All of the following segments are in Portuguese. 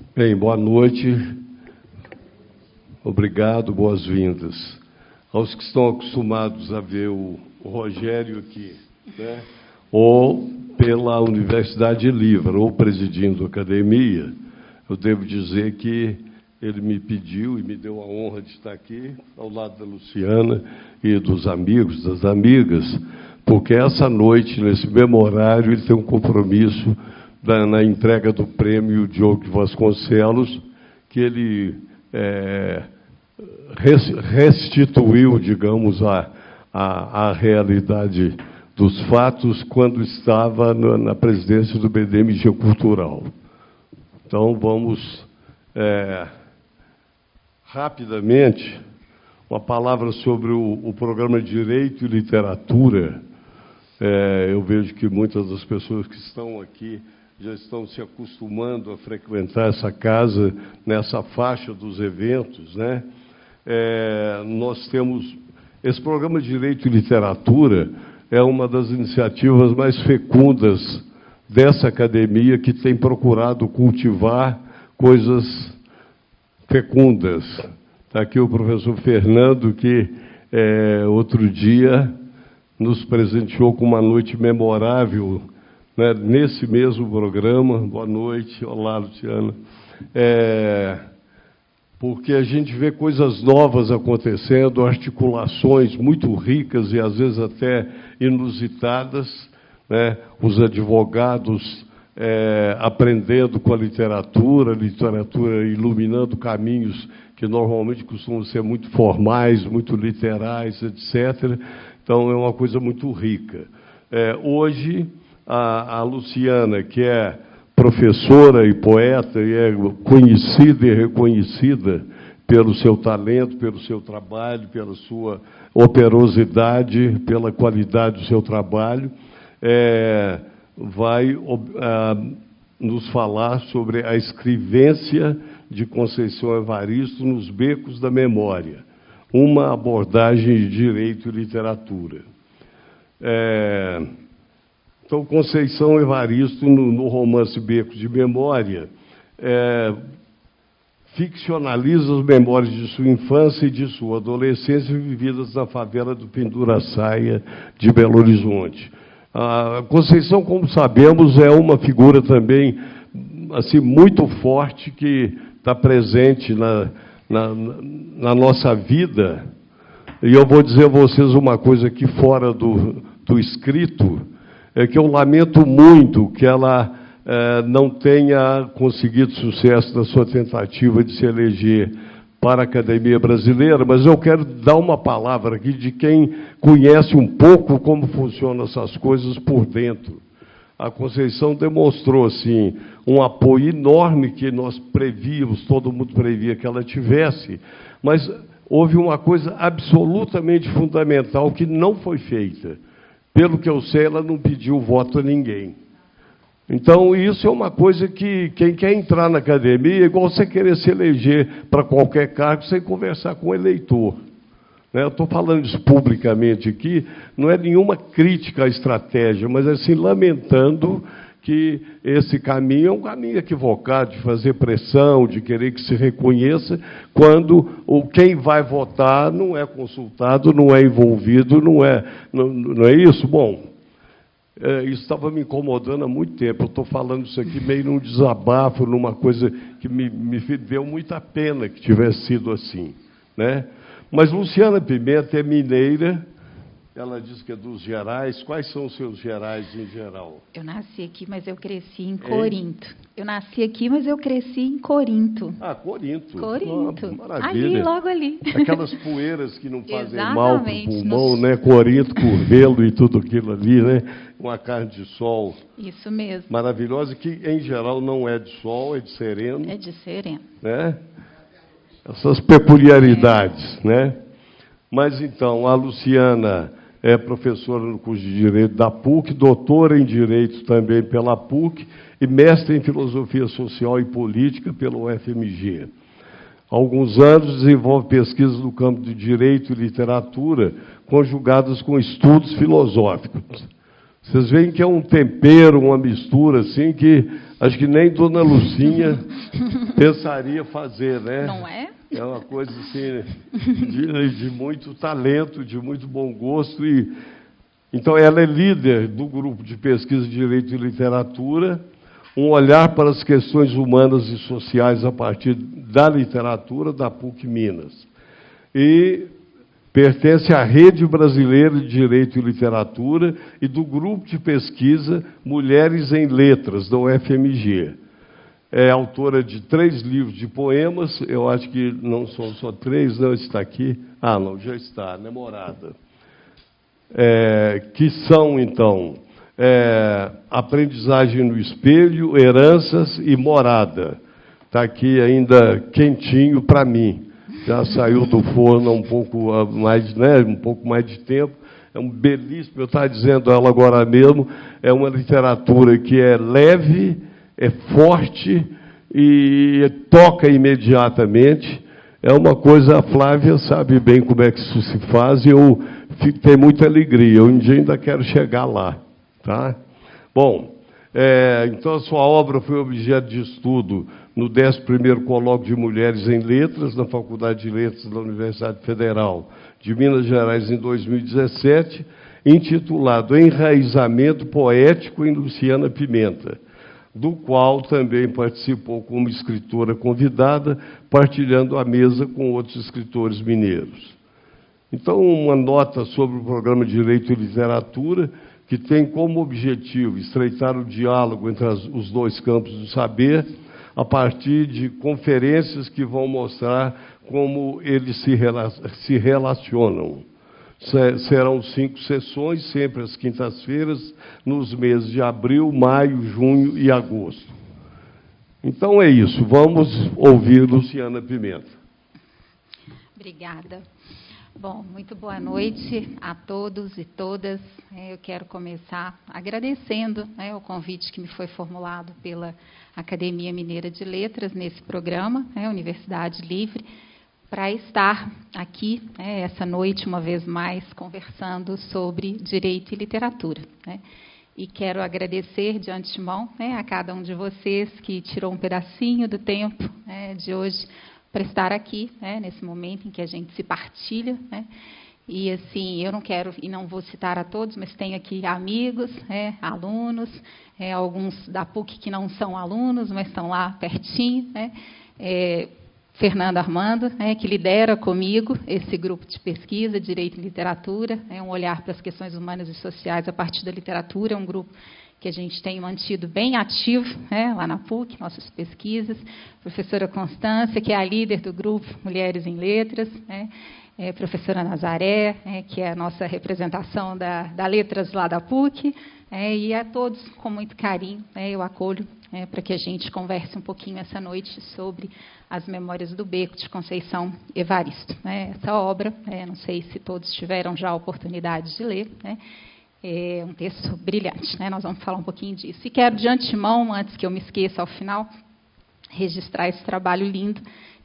Bem, boa noite. Obrigado, boas-vindas. Aos que estão acostumados a ver o Rogério aqui, né? Ou pela Universidade Livre, ou presidindo a academia, eu devo dizer que ele me pediu e me deu a honra de estar aqui, ao lado da Luciana e dos amigos, das amigas, porque essa noite, nesse mesmo horário, ele tem um compromisso na entrega do prêmio Diogo de Vasconcelos, que ele restituiu, digamos, a realidade dos fatos quando estava na presidência do BDMG Cultural. Então, vamos, rapidamente, uma palavra sobre o programa Direito e Literatura. Eu vejo que muitas das pessoas que estão aqui já estão se acostumando a frequentar essa casa nessa faixa dos eventos, né? Nós temos esse programa de Direito e Literatura é uma das iniciativas mais fecundas dessa academia, que tem procurado cultivar coisas fecundas. Está aqui o professor Fernando, que outro dia nos presenteou com uma noite memorável, né, nesse mesmo programa. Boa noite. Olá, Luciana. Porque a gente vê coisas novas acontecendo, articulações muito ricas e, às vezes, até inusitadas, né? Os advogados aprendendo com a literatura iluminando caminhos que normalmente costumam ser muito formais, muito literais, etc. Então, é uma coisa muito rica. Hoje, a Luciana, que é professora e poeta, e é conhecida e reconhecida pelo seu talento, pelo seu trabalho, pela sua operosidade, pela qualidade do seu trabalho, vai nos falar sobre a escrevência de Conceição Evaristo nos Becos da Memória, uma abordagem de direito e literatura. Então, Conceição Evaristo, no romance Becos de Memória, ficcionaliza as memórias de sua infância e de sua adolescência vividas na favela do Penduraçaia de Belo Horizonte. A Conceição, como sabemos, é uma figura também assim, muito forte, que está presente na nossa vida. E eu vou dizer a vocês uma coisa aqui fora do escrito, que eu lamento muito que ela não tenha conseguido sucesso na sua tentativa de se eleger para a Academia Brasileira, mas eu quero dar uma palavra aqui de quem conhece um pouco como funcionam essas coisas por dentro. A Conceição demonstrou, assim, um apoio enorme que nós prevíamos, todo mundo previa que ela tivesse, mas houve uma coisa absolutamente fundamental que não foi feita. Pelo que eu sei, ela não pediu voto a ninguém. Então, isso é uma coisa que quem quer entrar na academia é igual você querer se eleger para qualquer cargo sem conversar com o eleitor. Eu estou falando isso publicamente aqui, não é nenhuma crítica à estratégia, mas assim, lamentando que esse caminho é um caminho equivocado, de fazer pressão, de querer que se reconheça, quando quem vai votar não é consultado, não é envolvido, não é isso? Bom, isso estava me incomodando há muito tempo. Eu estou falando isso aqui meio num desabafo, numa coisa que me deu muita pena que tivesse sido assim, né? Mas Luciana Pimenta é mineira, ela diz que é dos Gerais. Quais são os seus Gerais em geral? Eu nasci aqui, mas eu cresci em Corinto. Eu nasci aqui, mas eu cresci em Corinto. Ah, Corinto. Corinto. Maravilha. Ali, logo ali. Aquelas poeiras que não fazem Exatamente, mal para o pulmão, né? Corinto, Curvelo e tudo aquilo ali, né? Uma carne de sol. Isso mesmo. Maravilhosa, que em geral não é de sol, é de sereno. É de sereno. Né? Essas peculiaridades, né? Mas, então, a Luciana é professora no curso de Direito da PUC, doutora em Direito também pela PUC e mestre em Filosofia Social e Política pela UFMG. Há alguns anos desenvolve pesquisas no campo de Direito e Literatura, conjugadas com estudos filosóficos. Vocês veem que é um tempero, uma mistura, assim, que acho que nem Dona Lucinha pensaria fazer, né? Não é? É uma coisa assim, de muito talento, de muito bom gosto. Então, ela é líder do grupo de pesquisa de Direito e Literatura, um olhar para as questões humanas e sociais a partir da literatura da PUC Minas. E pertence à Rede Brasileira de Direito e Literatura e do grupo de pesquisa Mulheres em Letras, da UFMG. É autora de 3 livros de poemas, eu acho que não são só 3, não, está aqui. Ah, não, já está, né, Morada. Que são, então, Aprendizagem no Espelho, Heranças e Morada. Está aqui ainda quentinho para mim. Já saiu do forno há um pouco mais, né, um pouco mais de tempo. É um belíssimo, eu estava dizendo ela agora mesmo, é uma literatura que é leve, é forte e toca imediatamente. É uma coisa, a Flávia sabe bem como é que isso se faz, e eu tenho muita alegria. Um dia ainda quero chegar lá. Tá? Bom, então a sua obra foi objeto de estudo no 11º Colóquio de Mulheres em Letras, na Faculdade de Letras da Universidade Federal de Minas Gerais, em 2017, intitulado Enraizamento Poético em Luciana Pimenta, do qual também participou como escritora convidada, partilhando a mesa com outros escritores mineiros. Então, uma nota sobre o programa de Direito e Literatura, que tem como objetivo estreitar o diálogo entre os 2 campos do saber, a partir de conferências que vão mostrar como eles se relacionam. Serão 5 sessões, sempre às quintas-feiras, nos meses de abril, maio, junho e agosto. Então é isso, vamos ouvir Luciana Pimenta. Obrigada. Bom, muito boa noite a todos e todas. Eu quero começar agradecendo, né, o convite que me foi formulado pela Academia Mineira de Letras nesse programa, Universidade Livre, para estar aqui, essa noite, uma vez mais, conversando sobre direito e literatura. E quero agradecer de antemão, a cada um de vocês que tirou um pedacinho do tempo, de hoje para estar aqui, nesse momento em que a gente se partilha. E, assim, eu não quero e não vou citar a todos, mas tenho aqui amigos, alunos, alguns da PUC que não são alunos, mas estão lá pertinho, Fernando Armando, que lidera comigo esse grupo de pesquisa, Direito e Literatura, um olhar para as questões humanas e sociais a partir da literatura, é um grupo que a gente tem mantido bem ativo, lá na PUC, nossas pesquisas. Professora Constância, que é a líder do grupo Mulheres em Letras, professora Nazaré, que é a nossa representação da Letras lá da PUC, e a todos, com muito carinho, eu acolho para que a gente converse um pouquinho essa noite sobre as Memórias do Beco, de Conceição Evaristo. Essa obra, não sei se todos tiveram já a oportunidade de ler, é um texto brilhante, nós vamos falar um pouquinho disso. E quero, de antemão, antes que eu me esqueça ao final, registrar esse trabalho lindo,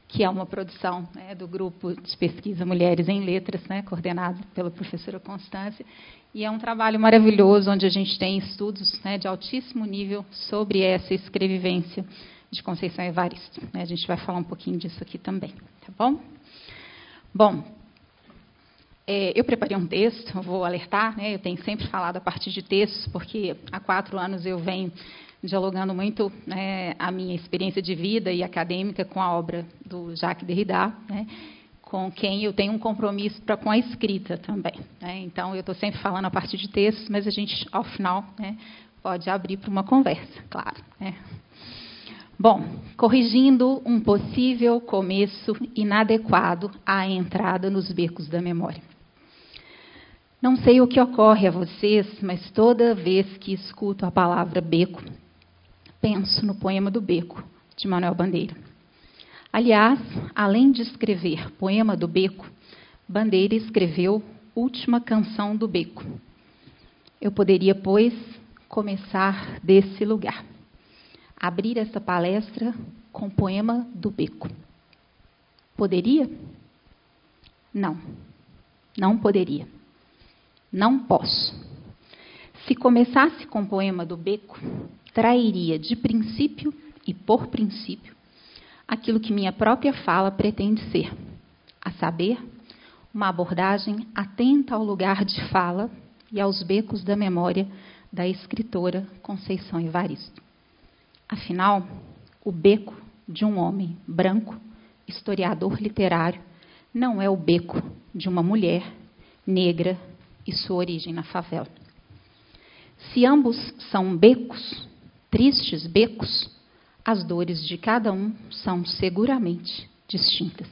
que é uma produção do grupo de pesquisa Mulheres em Letras, coordenado pela professora Constância, e é um trabalho maravilhoso, onde a gente tem estudos de altíssimo nível sobre essa escrevivência de Conceição Evaristo. A gente vai falar um pouquinho disso aqui também, tá bom? Bom, eu preparei um texto, vou alertar, eu tenho sempre falado a partir de textos, porque há 4 anos eu venho dialogando muito a minha experiência de vida e acadêmica com a obra do Jacques Derrida, com quem eu tenho um compromisso com a escrita também. Então, eu estou sempre falando a partir de textos, mas a gente, ao final, pode abrir para uma conversa, claro. Bom, corrigindo um possível começo inadequado à entrada nos becos da memória. Não sei o que ocorre a vocês, mas toda vez que escuto a palavra beco, penso no poema do Beco, de Manuel Bandeira. Aliás, além de escrever Poema do Beco, Bandeira escreveu Última Canção do Beco. Eu poderia, pois, começar desse lugar. Abrir essa palestra com Poema do Beco. Poderia? Não. Não poderia. Não posso. Se começasse com Poema do Beco, trairia de princípio e por princípio aquilo que minha própria fala pretende ser, a saber, uma abordagem atenta ao lugar de fala e aos becos da memória da escritora Conceição Evaristo. Afinal, o beco de um homem branco, historiador literário, não é o beco de uma mulher negra e sua origem na favela. Se ambos são becos, tristes becos, as dores de cada um são seguramente distintas.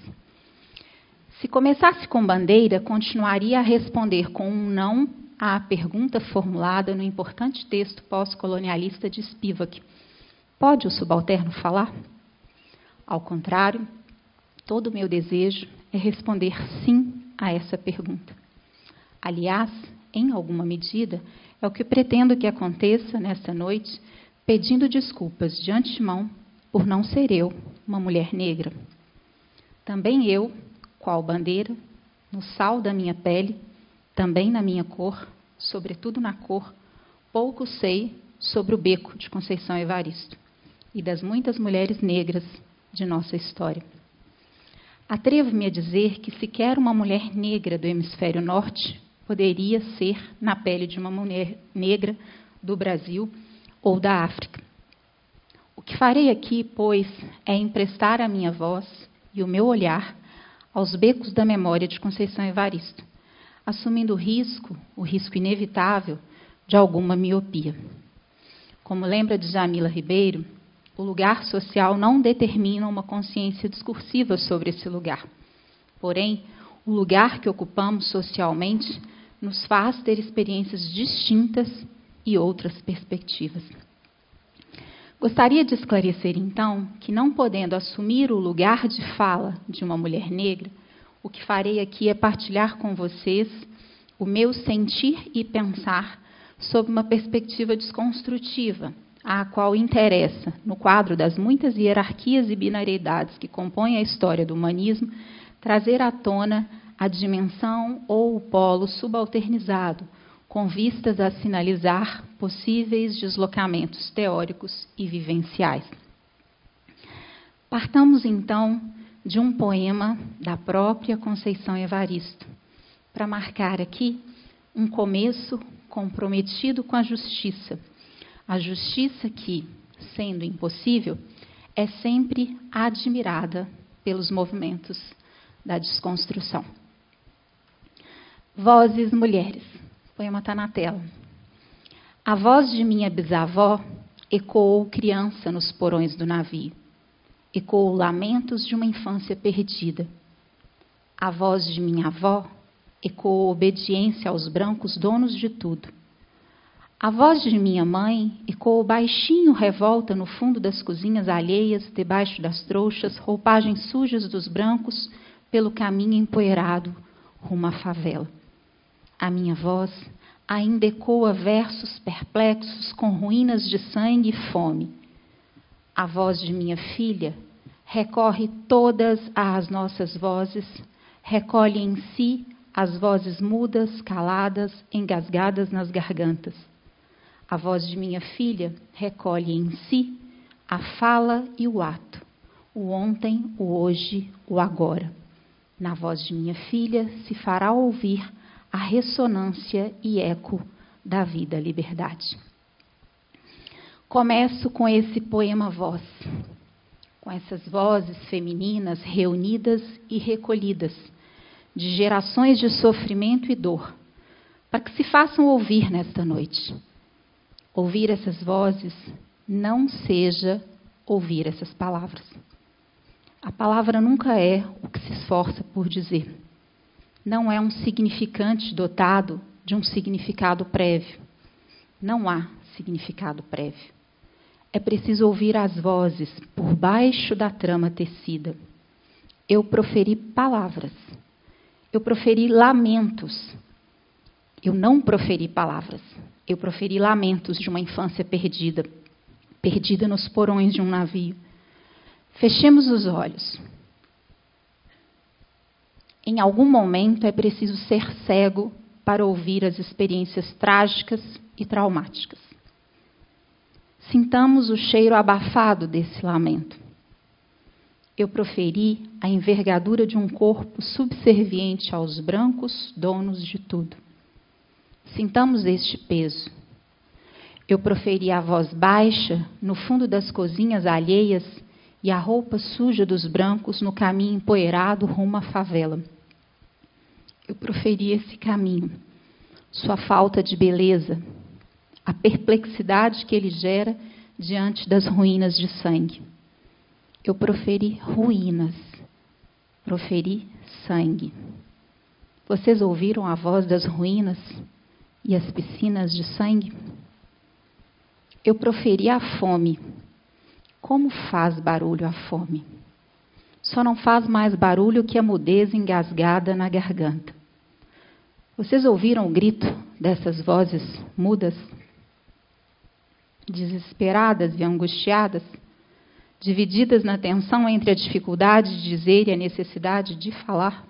Se começasse com bandeira, continuaria a responder com um não à pergunta formulada no importante texto pós-colonialista de Spivak: pode o subalterno falar? Ao contrário, todo o meu desejo é responder sim a essa pergunta. Aliás, em alguma medida, é o que pretendo que aconteça nesta noite, pedindo desculpas de antemão por não ser eu uma mulher negra. Também eu, qual bandeira, no sal da minha pele, também na minha cor, sobretudo na cor, pouco sei sobre o beco de Conceição Evaristo e das muitas mulheres negras de nossa história. Atrevo-me a dizer que sequer uma mulher negra do hemisfério norte poderia ser na pele de uma mulher negra do Brasil ou da África. O que farei aqui, pois, é emprestar a minha voz e o meu olhar aos becos da memória de Conceição Evaristo, assumindo o risco inevitável de alguma miopia. Como lembra Djamila Ribeiro, o lugar social não determina uma consciência discursiva sobre esse lugar. Porém, o lugar que ocupamos socialmente nos faz ter experiências distintas e outras perspectivas. Gostaria de esclarecer, então, que não podendo assumir o lugar de fala de uma mulher negra, o que farei aqui é partilhar com vocês o meu sentir e pensar sob uma perspectiva desconstrutiva, à qual interessa, no quadro das muitas hierarquias e binariedades que compõem a história do humanismo, trazer à tona a dimensão ou o polo subalternizado, com vistas a sinalizar possíveis deslocamentos teóricos e vivenciais. Partamos, então, de um poema da própria Conceição Evaristo, para marcar aqui um começo comprometido com a justiça que, sendo impossível, é sempre admirada pelos movimentos da desconstrução. Vozes mulheres. O poema está na tela. A voz de minha bisavó ecoou criança nos porões do navio. Ecoou lamentos de uma infância perdida. A voz de minha avó ecoou obediência aos brancos donos de tudo. A voz de minha mãe ecoou baixinho revolta no fundo das cozinhas alheias, debaixo das trouxas, roupagens sujas dos brancos, pelo caminho empoeirado, rumo à favela. A minha voz ainda ecoa versos perplexos com ruínas de sangue e fome. A voz de minha filha recorre todas às nossas vozes, recolhe em si as vozes mudas, caladas, engasgadas nas gargantas. A voz de minha filha recolhe em si a fala e o ato, o ontem, o hoje, o agora. Na voz de minha filha se fará ouvir a ressonância e eco da vida liberdade. Começo com esse poema voz, com essas vozes femininas reunidas e recolhidas, de gerações de sofrimento e dor, para que se façam ouvir nesta noite. Ouvir essas vozes não seja ouvir essas palavras. A palavra nunca é o que se esforça por dizer. Não é um significante dotado de um significado prévio. Não há significado prévio. É preciso ouvir as vozes por baixo da trama tecida. Eu proferi palavras. Eu proferi lamentos. Eu não proferi palavras. Eu proferi lamentos de uma infância perdida, perdida nos porões de um navio. Fechemos os olhos. Em algum momento é preciso ser cego para ouvir as experiências trágicas e traumáticas. Sintamos o cheiro abafado desse lamento. Eu proferi a envergadura de um corpo subserviente aos brancos donos de tudo. Sintamos este peso. Eu proferi a voz baixa no fundo das cozinhas alheias e a roupa suja dos brancos no caminho empoeirado rumo à favela. Eu proferi esse caminho, sua falta de beleza, a perplexidade que ele gera diante das ruínas de sangue. Eu proferi ruínas, proferi sangue. Vocês ouviram a voz das ruínas e as piscinas de sangue? Eu proferi a fome. Como faz barulho a fome? Só não faz mais barulho que a mudez engasgada na garganta. Vocês ouviram o grito dessas vozes mudas? Desesperadas e angustiadas, divididas na tensão entre a dificuldade de dizer e a necessidade de falar.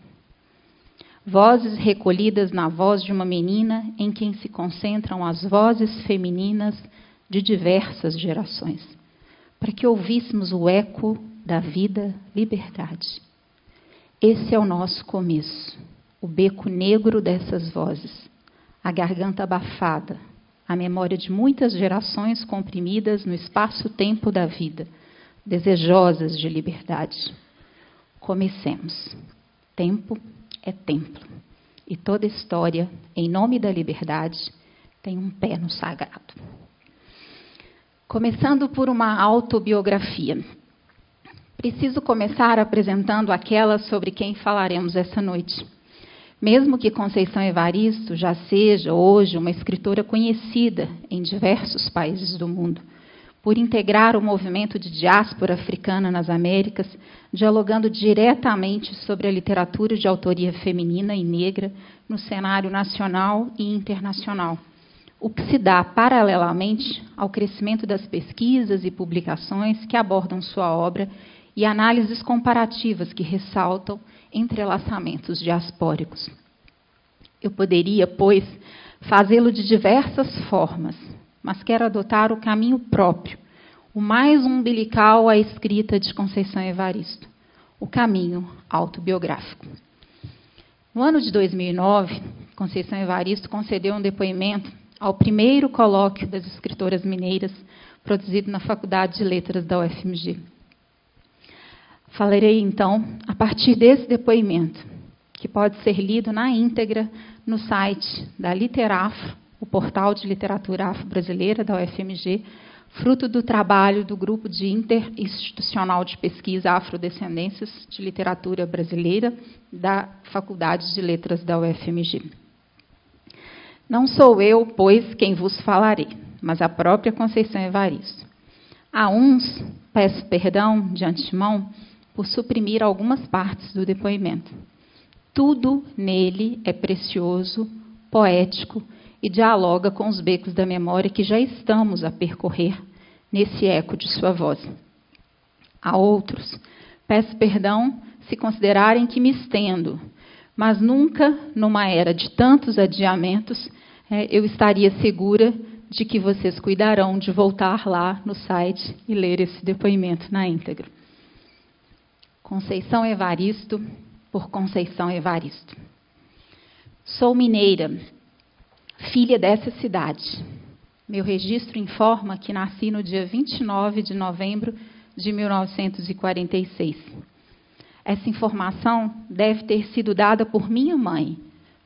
Vozes recolhidas na voz de uma menina em quem se concentram as vozes femininas de diversas gerações, para que ouvíssemos o eco da vida, liberdade. Esse é o nosso começo, o beco negro dessas vozes, a garganta abafada, a memória de muitas gerações comprimidas no espaço-tempo da vida, desejosas de liberdade. Comecemos. Tempo é templo, e toda história, em nome da liberdade, tem um pé no sagrado. Começando por uma autobiografia. Preciso começar apresentando aquela sobre quem falaremos essa noite. Mesmo que Conceição Evaristo já seja hoje uma escritora conhecida em diversos países do mundo, por integrar o movimento de diáspora africana nas Américas, dialogando diretamente sobre a literatura de autoria feminina e negra no cenário nacional e internacional, o que se dá paralelamente ao crescimento das pesquisas e publicações que abordam sua obra e análises comparativas que ressaltam entrelaçamentos diaspóricos. Eu poderia, pois, fazê-lo de diversas formas, mas quero adotar o caminho próprio, o mais umbilical à escrita de Conceição Evaristo, o caminho autobiográfico. No ano de 2009, Conceição Evaristo concedeu um depoimento ao primeiro colóquio das escritoras mineiras, produzido na Faculdade de Letras da UFMG. Falarei, então, a partir desse depoimento, que pode ser lido na íntegra no site da Literafro, o portal de literatura afro-brasileira da UFMG, fruto do trabalho do Grupo de Interinstitucional de Pesquisa Afrodescendências de Literatura Brasileira da Faculdade de Letras da UFMG. Não sou eu, pois, quem vos falarei, mas a própria Conceição Evaristo. A uns peço perdão de antemão por suprimir algumas partes do depoimento. Tudo nele é precioso, poético e dialoga com os becos da memória que já estamos a percorrer nesse eco de sua voz. A outros, peço perdão se considerarem que me estendo, mas nunca, numa era de tantos adiamentos, eu estaria segura de que vocês cuidarão de voltar lá no site e ler esse depoimento na íntegra. Conceição Evaristo, por Conceição Evaristo. Sou mineira, filha dessa cidade. Meu registro informa que nasci no dia 29 de novembro de 1946. Essa informação deve ter sido dada por minha mãe,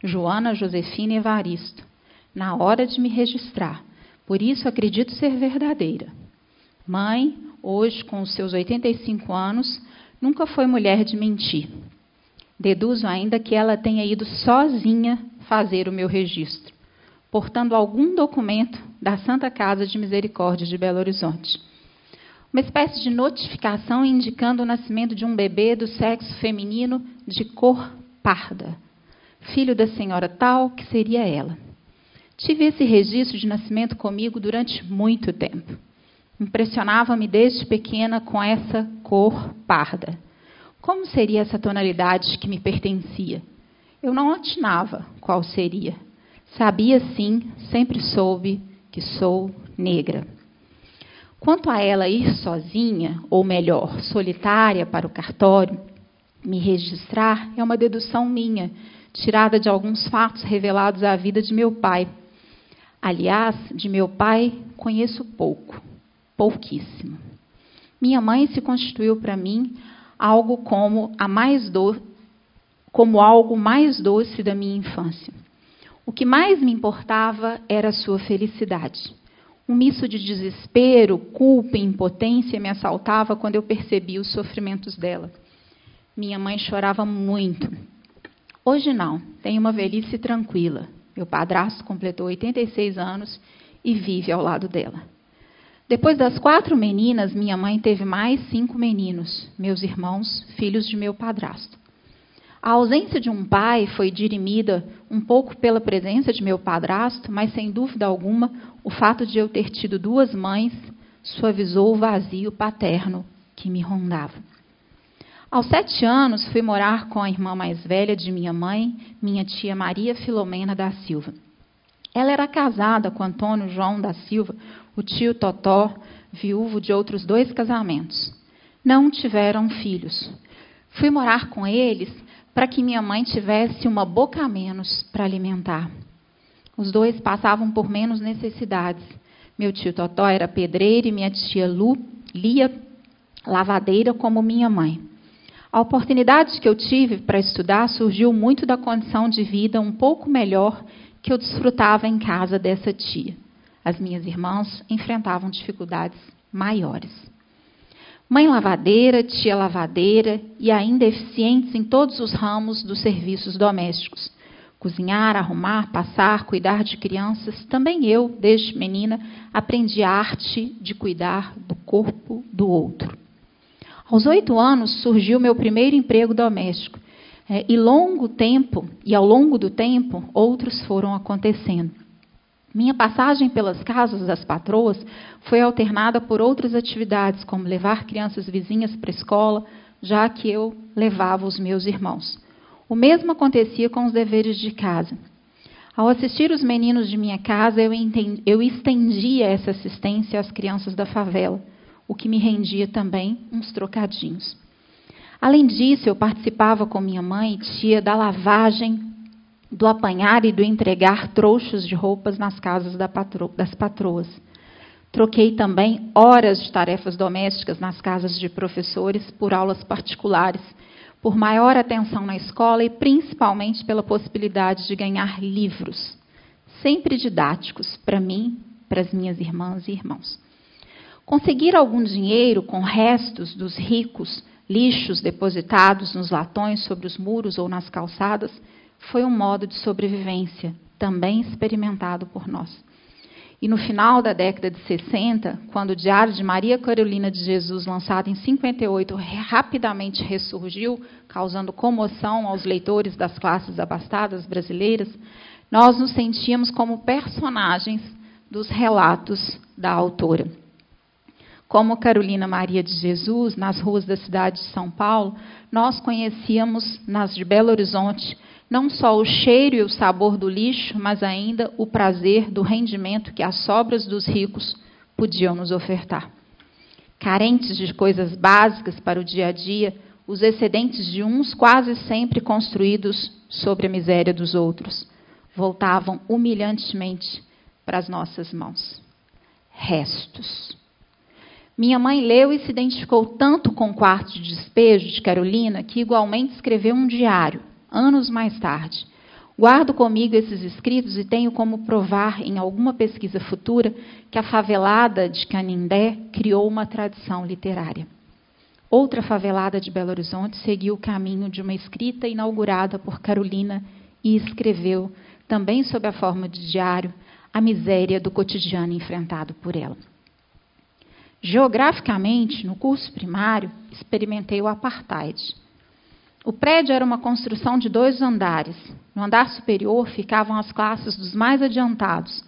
Joana Josefina Evaristo, na hora de me registrar. Por isso acredito ser verdadeira. Mãe, hoje com os seus 85 anos, nunca foi mulher de mentir. Deduzo ainda que ela tenha ido sozinha fazer o meu registro, portando algum documento da Santa Casa de Misericórdia de Belo Horizonte. Uma espécie de notificação indicando o nascimento de um bebê do sexo feminino de cor parda, filho da senhora tal, que seria ela. Tive esse registro de nascimento comigo durante muito tempo. Impressionava-me desde pequena com essa cor parda. Como seria essa tonalidade que me pertencia? Eu não atinava qual seria. Sabia, sim, sempre soube que sou negra. Quanto a ela ir sozinha, ou melhor, solitária para o cartório, me registrar, é uma dedução minha, tirada de alguns fatos revelados à vida de meu pai. Aliás, de meu pai conheço pouco, pouquíssimo. Minha mãe se constituiu para mim algo como algo mais doce da minha infância. O que mais me importava era a sua felicidade. Um misto de desespero, culpa e impotência me assaltava quando eu percebi os sofrimentos dela. Minha mãe chorava muito. Hoje não, tenho uma velhice tranquila. Meu padrasto completou 86 anos e vive ao lado dela. Depois das 4 meninas, minha mãe teve mais 5 meninos, meus irmãos, filhos de meu padrasto. A ausência de um pai foi dirimida um pouco pela presença de meu padrasto, mas, sem dúvida alguma, o fato de eu ter tido 2 mães suavizou o vazio paterno que me rondava. Aos 7 anos, fui morar com a irmã mais velha de minha mãe, minha tia Maria Filomena da Silva. Ela era casada com Antônio João da Silva, o tio Totó, viúvo de outros 2 casamentos. Não tiveram filhos. Fui morar com eles para que minha mãe tivesse uma boca a menos para alimentar. Os 2 passavam por menos necessidades. Meu tio Totó era pedreiro e minha tia Lia, lavadeira como minha mãe. A oportunidade que eu tive para estudar surgiu muito da condição de vida um pouco melhor que eu desfrutava em casa dessa tia. As minhas irmãs enfrentavam dificuldades maiores. Mãe lavadeira, tia lavadeira e ainda eficientes em todos os ramos dos serviços domésticos. Cozinhar, arrumar, passar, cuidar de crianças. Também eu, desde menina, aprendi a arte de cuidar do corpo do outro. Aos 8 anos surgiu meu primeiro emprego doméstico. E ao longo do tempo, outros foram acontecendo. Minha passagem pelas casas das patroas foi alternada por outras atividades, como levar crianças vizinhas para a escola, já que eu levava os meus irmãos. O mesmo acontecia com os deveres de casa. Ao assistir os meninos de minha casa, eu estendia essa assistência às crianças da favela, o que me rendia também uns trocadinhos. Além disso, eu participava com minha mãe e tia da lavagem, do apanhar e do entregar trouxos de roupas nas casas das patroas. Troquei também horas de tarefas domésticas nas casas de professores por aulas particulares, por maior atenção na escola e principalmente pela possibilidade de ganhar livros, sempre didáticos, para mim, para as minhas irmãs e irmãos. Conseguir algum dinheiro com restos dos ricos, lixos depositados nos latões sobre os muros ou nas calçadas, foi um modo de sobrevivência, também experimentado por nós. E no final da década de 60, quando o Diário de Maria Carolina de Jesus, lançado em 58, rapidamente ressurgiu, causando comoção aos leitores das classes abastadas brasileiras, nós nos sentíamos como personagens dos relatos da autora. Como Carolina Maria de Jesus, nas ruas da cidade de São Paulo, nós conhecíamos, nas de Belo Horizonte, não só o cheiro e o sabor do lixo, mas ainda o prazer do rendimento que as sobras dos ricos podiam nos ofertar. Carentes de coisas básicas para o dia a dia, os excedentes de uns quase sempre construídos sobre a miséria dos outros, voltavam humilhantemente para as nossas mãos. Restos. Minha mãe leu e se identificou tanto com o quarto de despejo de Carolina que igualmente escreveu um diário, anos mais tarde. Guardo comigo esses escritos e tenho como provar em alguma pesquisa futura que a favelada de Canindé criou uma tradição literária. Outra favelada de Belo Horizonte seguiu o caminho de uma escrita inaugurada por Carolina e escreveu, também sob a forma de diário, a miséria do cotidiano enfrentado por ela. Geograficamente, no curso primário, experimentei o apartheid. O prédio era uma construção de 2 andares. No andar superior ficavam as classes dos mais adiantados,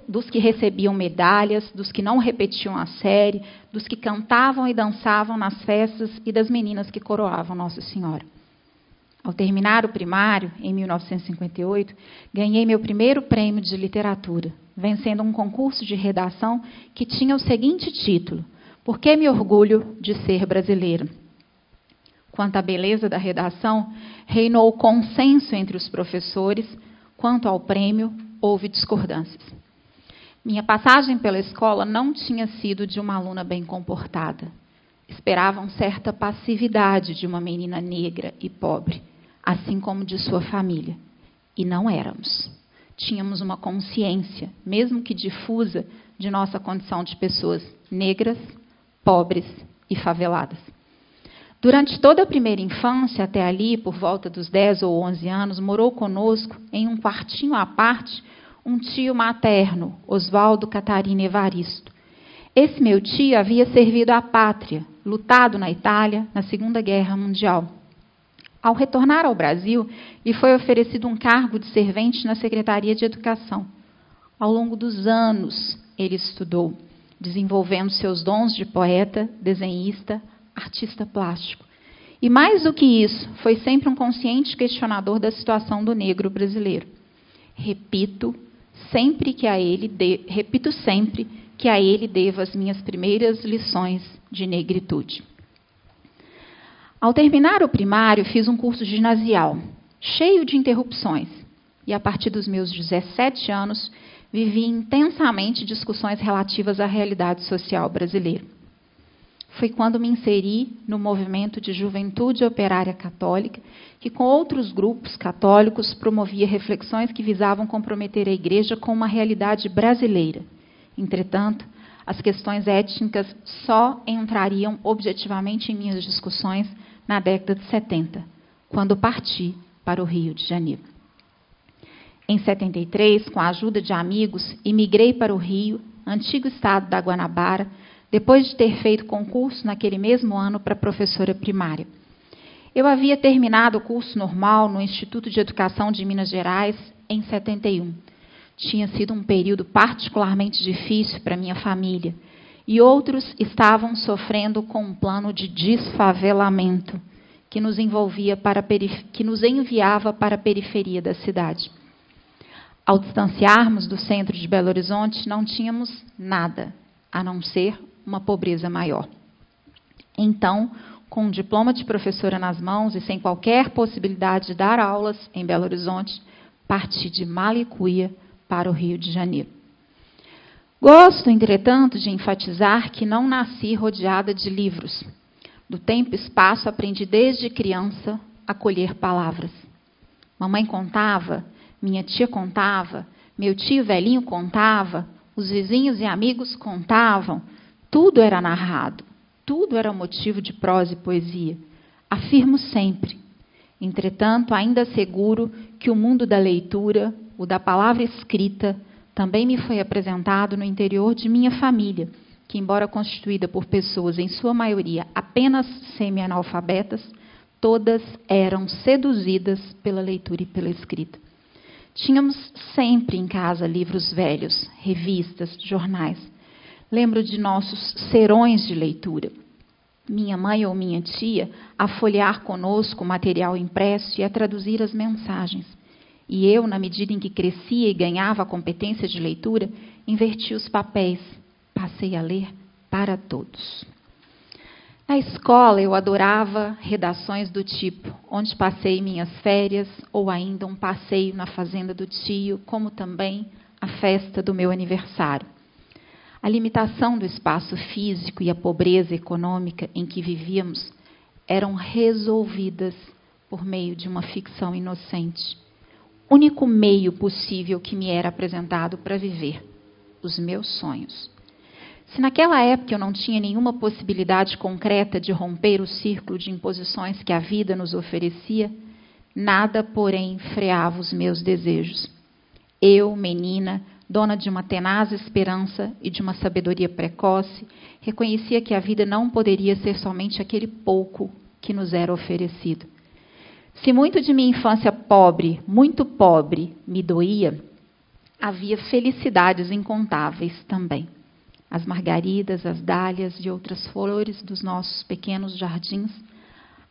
dos que recebiam medalhas, dos que não repetiam a série, dos que cantavam e dançavam nas festas e das meninas que coroavam Nossa Senhora. Ao terminar o primário, em 1958, ganhei meu primeiro prêmio de literatura, vencendo um concurso de redação que tinha o seguinte título: Por que me orgulho de ser brasileiro? Quanto à beleza da redação, reinou consenso entre os professores. Quanto ao prêmio, houve discordâncias. Minha passagem pela escola não tinha sido de uma aluna bem comportada. Esperavam certa passividade de uma menina negra e pobre, assim como de sua família. E não éramos. Tínhamos uma consciência, mesmo que difusa, de nossa condição de pessoas negras, pobres e faveladas. Durante toda a primeira infância, até ali, por volta dos 10 ou 11 anos, morou conosco, em um quartinho à parte, um tio materno, Oswaldo Catarina Evaristo. Esse meu tio havia servido à pátria, lutado na Itália na Segunda Guerra Mundial. Ao retornar ao Brasil, lhe foi oferecido um cargo de servente na Secretaria de Educação. Ao longo dos anos, ele estudou, desenvolvendo seus dons de poeta, desenhista, artista plástico. E mais do que isso, foi sempre um consciente questionador da situação do negro brasileiro. Repito sempre que a ele devo as minhas primeiras lições de negritude. Ao terminar o primário, fiz um curso ginasial, cheio de interrupções. E a partir dos meus 17 anos, vivi intensamente discussões relativas à realidade social brasileira. Foi quando me inseri no movimento de Juventude Operária Católica, que com outros grupos católicos promovia reflexões que visavam comprometer a Igreja com uma realidade brasileira. Entretanto, as questões étnicas só entrariam objetivamente em minhas discussões na década de 70, quando parti para o Rio de Janeiro. Em 73, com a ajuda de amigos, imigrei para o Rio, antigo estado da Guanabara, depois de ter feito concurso naquele mesmo ano para professora primária. Eu havia terminado o curso normal no Instituto de Educação de Minas Gerais em 71. Tinha sido um período particularmente difícil para minha família, e outros estavam sofrendo com um plano de desfavelamento que nos enviava para a periferia da cidade. Ao distanciarmos do centro de Belo Horizonte, não tínhamos nada, a não ser uma pobreza maior. Então, com um diploma de professora nas mãos e sem qualquer possibilidade de dar aulas em Belo Horizonte, parti de Malicuia para o Rio de Janeiro. Gosto, entretanto, de enfatizar que não nasci rodeada de livros. Do tempo e espaço, aprendi desde criança a colher palavras. Mamãe contava, minha tia contava, meu tio velhinho contava, os vizinhos e amigos contavam. Tudo era narrado, tudo era motivo de prosa e poesia. Afirmo sempre. Entretanto, ainda asseguro que o mundo da leitura, o da palavra escrita, também me foi apresentado no interior de minha família, que, embora constituída por pessoas, em sua maioria, apenas semi-analfabetas, todas eram seduzidas pela leitura e pela escrita. Tínhamos sempre em casa livros velhos, revistas, jornais. Lembro de nossos serões de leitura. Minha mãe ou minha tia a folhear conosco o material impresso e a traduzir as mensagens. E eu, na medida em que crescia e ganhava a competência de leitura, inverti os papéis. Passei a ler para todos. Na escola, eu adorava redações do tipo Onde Passei Minhas Férias, ou ainda Um Passeio na Fazenda do Tio, como também A Festa do Meu Aniversário. A limitação do espaço físico e a pobreza econômica em que vivíamos eram resolvidas por meio de uma ficção inocente. Único meio possível que me era apresentado para viver, os meus sonhos. Se naquela época eu não tinha nenhuma possibilidade concreta de romper o círculo de imposições que a vida nos oferecia, nada, porém, freava os meus desejos. Eu, menina, dona de uma tenaz esperança e de uma sabedoria precoce, reconhecia que a vida não poderia ser somente aquele pouco que nos era oferecido. Se muito de minha infância pobre, muito pobre, me doía, havia felicidades incontáveis também. As margaridas, as dálias e outras flores dos nossos pequenos jardins,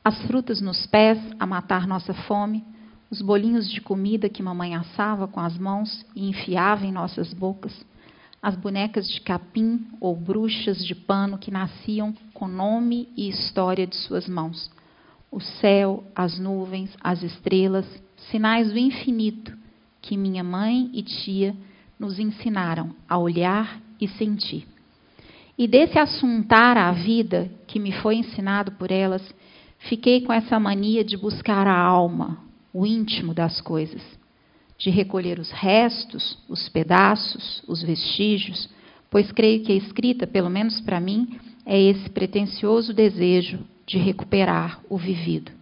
As frutas nos pés a matar nossa fome, os bolinhos de comida que mamãe assava com as mãos e enfiava em nossas bocas, as bonecas de capim ou bruxas de pano que nasciam com nome e história de suas mãos, o céu, as nuvens, as estrelas, sinais do infinito que minha mãe e tia nos ensinaram a olhar e sentir. E desse assuntar a vida que me foi ensinado por elas, fiquei com essa mania de buscar a alma, o íntimo das coisas, de recolher os restos, os pedaços, os vestígios, pois creio que a escrita, pelo menos para mim, é esse pretensioso desejo de recuperar o vivido.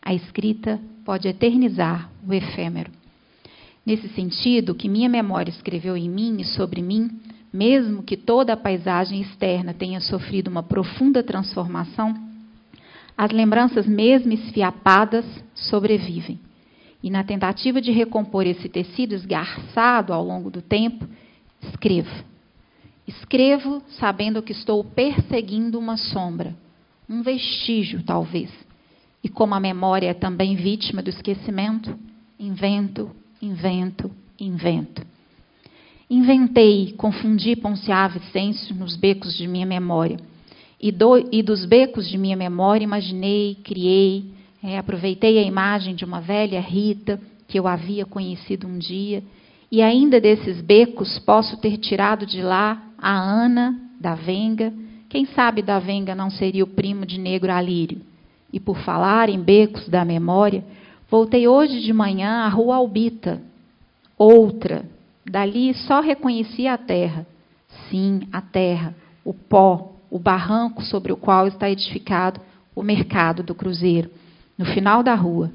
A escrita pode eternizar o efêmero. Nesse sentido, o que minha memória escreveu em mim e sobre mim, mesmo que toda a paisagem externa tenha sofrido uma profunda transformação, as lembranças mesmo esfiapadas sobrevivem. E na tentativa de recompor esse tecido esgarçado ao longo do tempo, escrevo. Escrevo sabendo que estou perseguindo uma sombra, um vestígio, talvez. E como a memória é também vítima do esquecimento, invento. Inventei, confundi Ponciá Vicêncio nos becos de minha memória. E dos becos de minha memória imaginei, criei, aproveitei a imagem de uma velha Rita, que eu havia conhecido um dia, e ainda desses becos posso ter tirado de lá a Ana da Venga. Quem sabe da Venga não seria o primo de Negro Alírio? E por falar em becos da memória, voltei hoje de manhã à Rua Albita, outra. Dali só reconheci a terra. Sim, a terra, o pó, o barranco sobre o qual está edificado o mercado do Cruzeiro, no final da rua.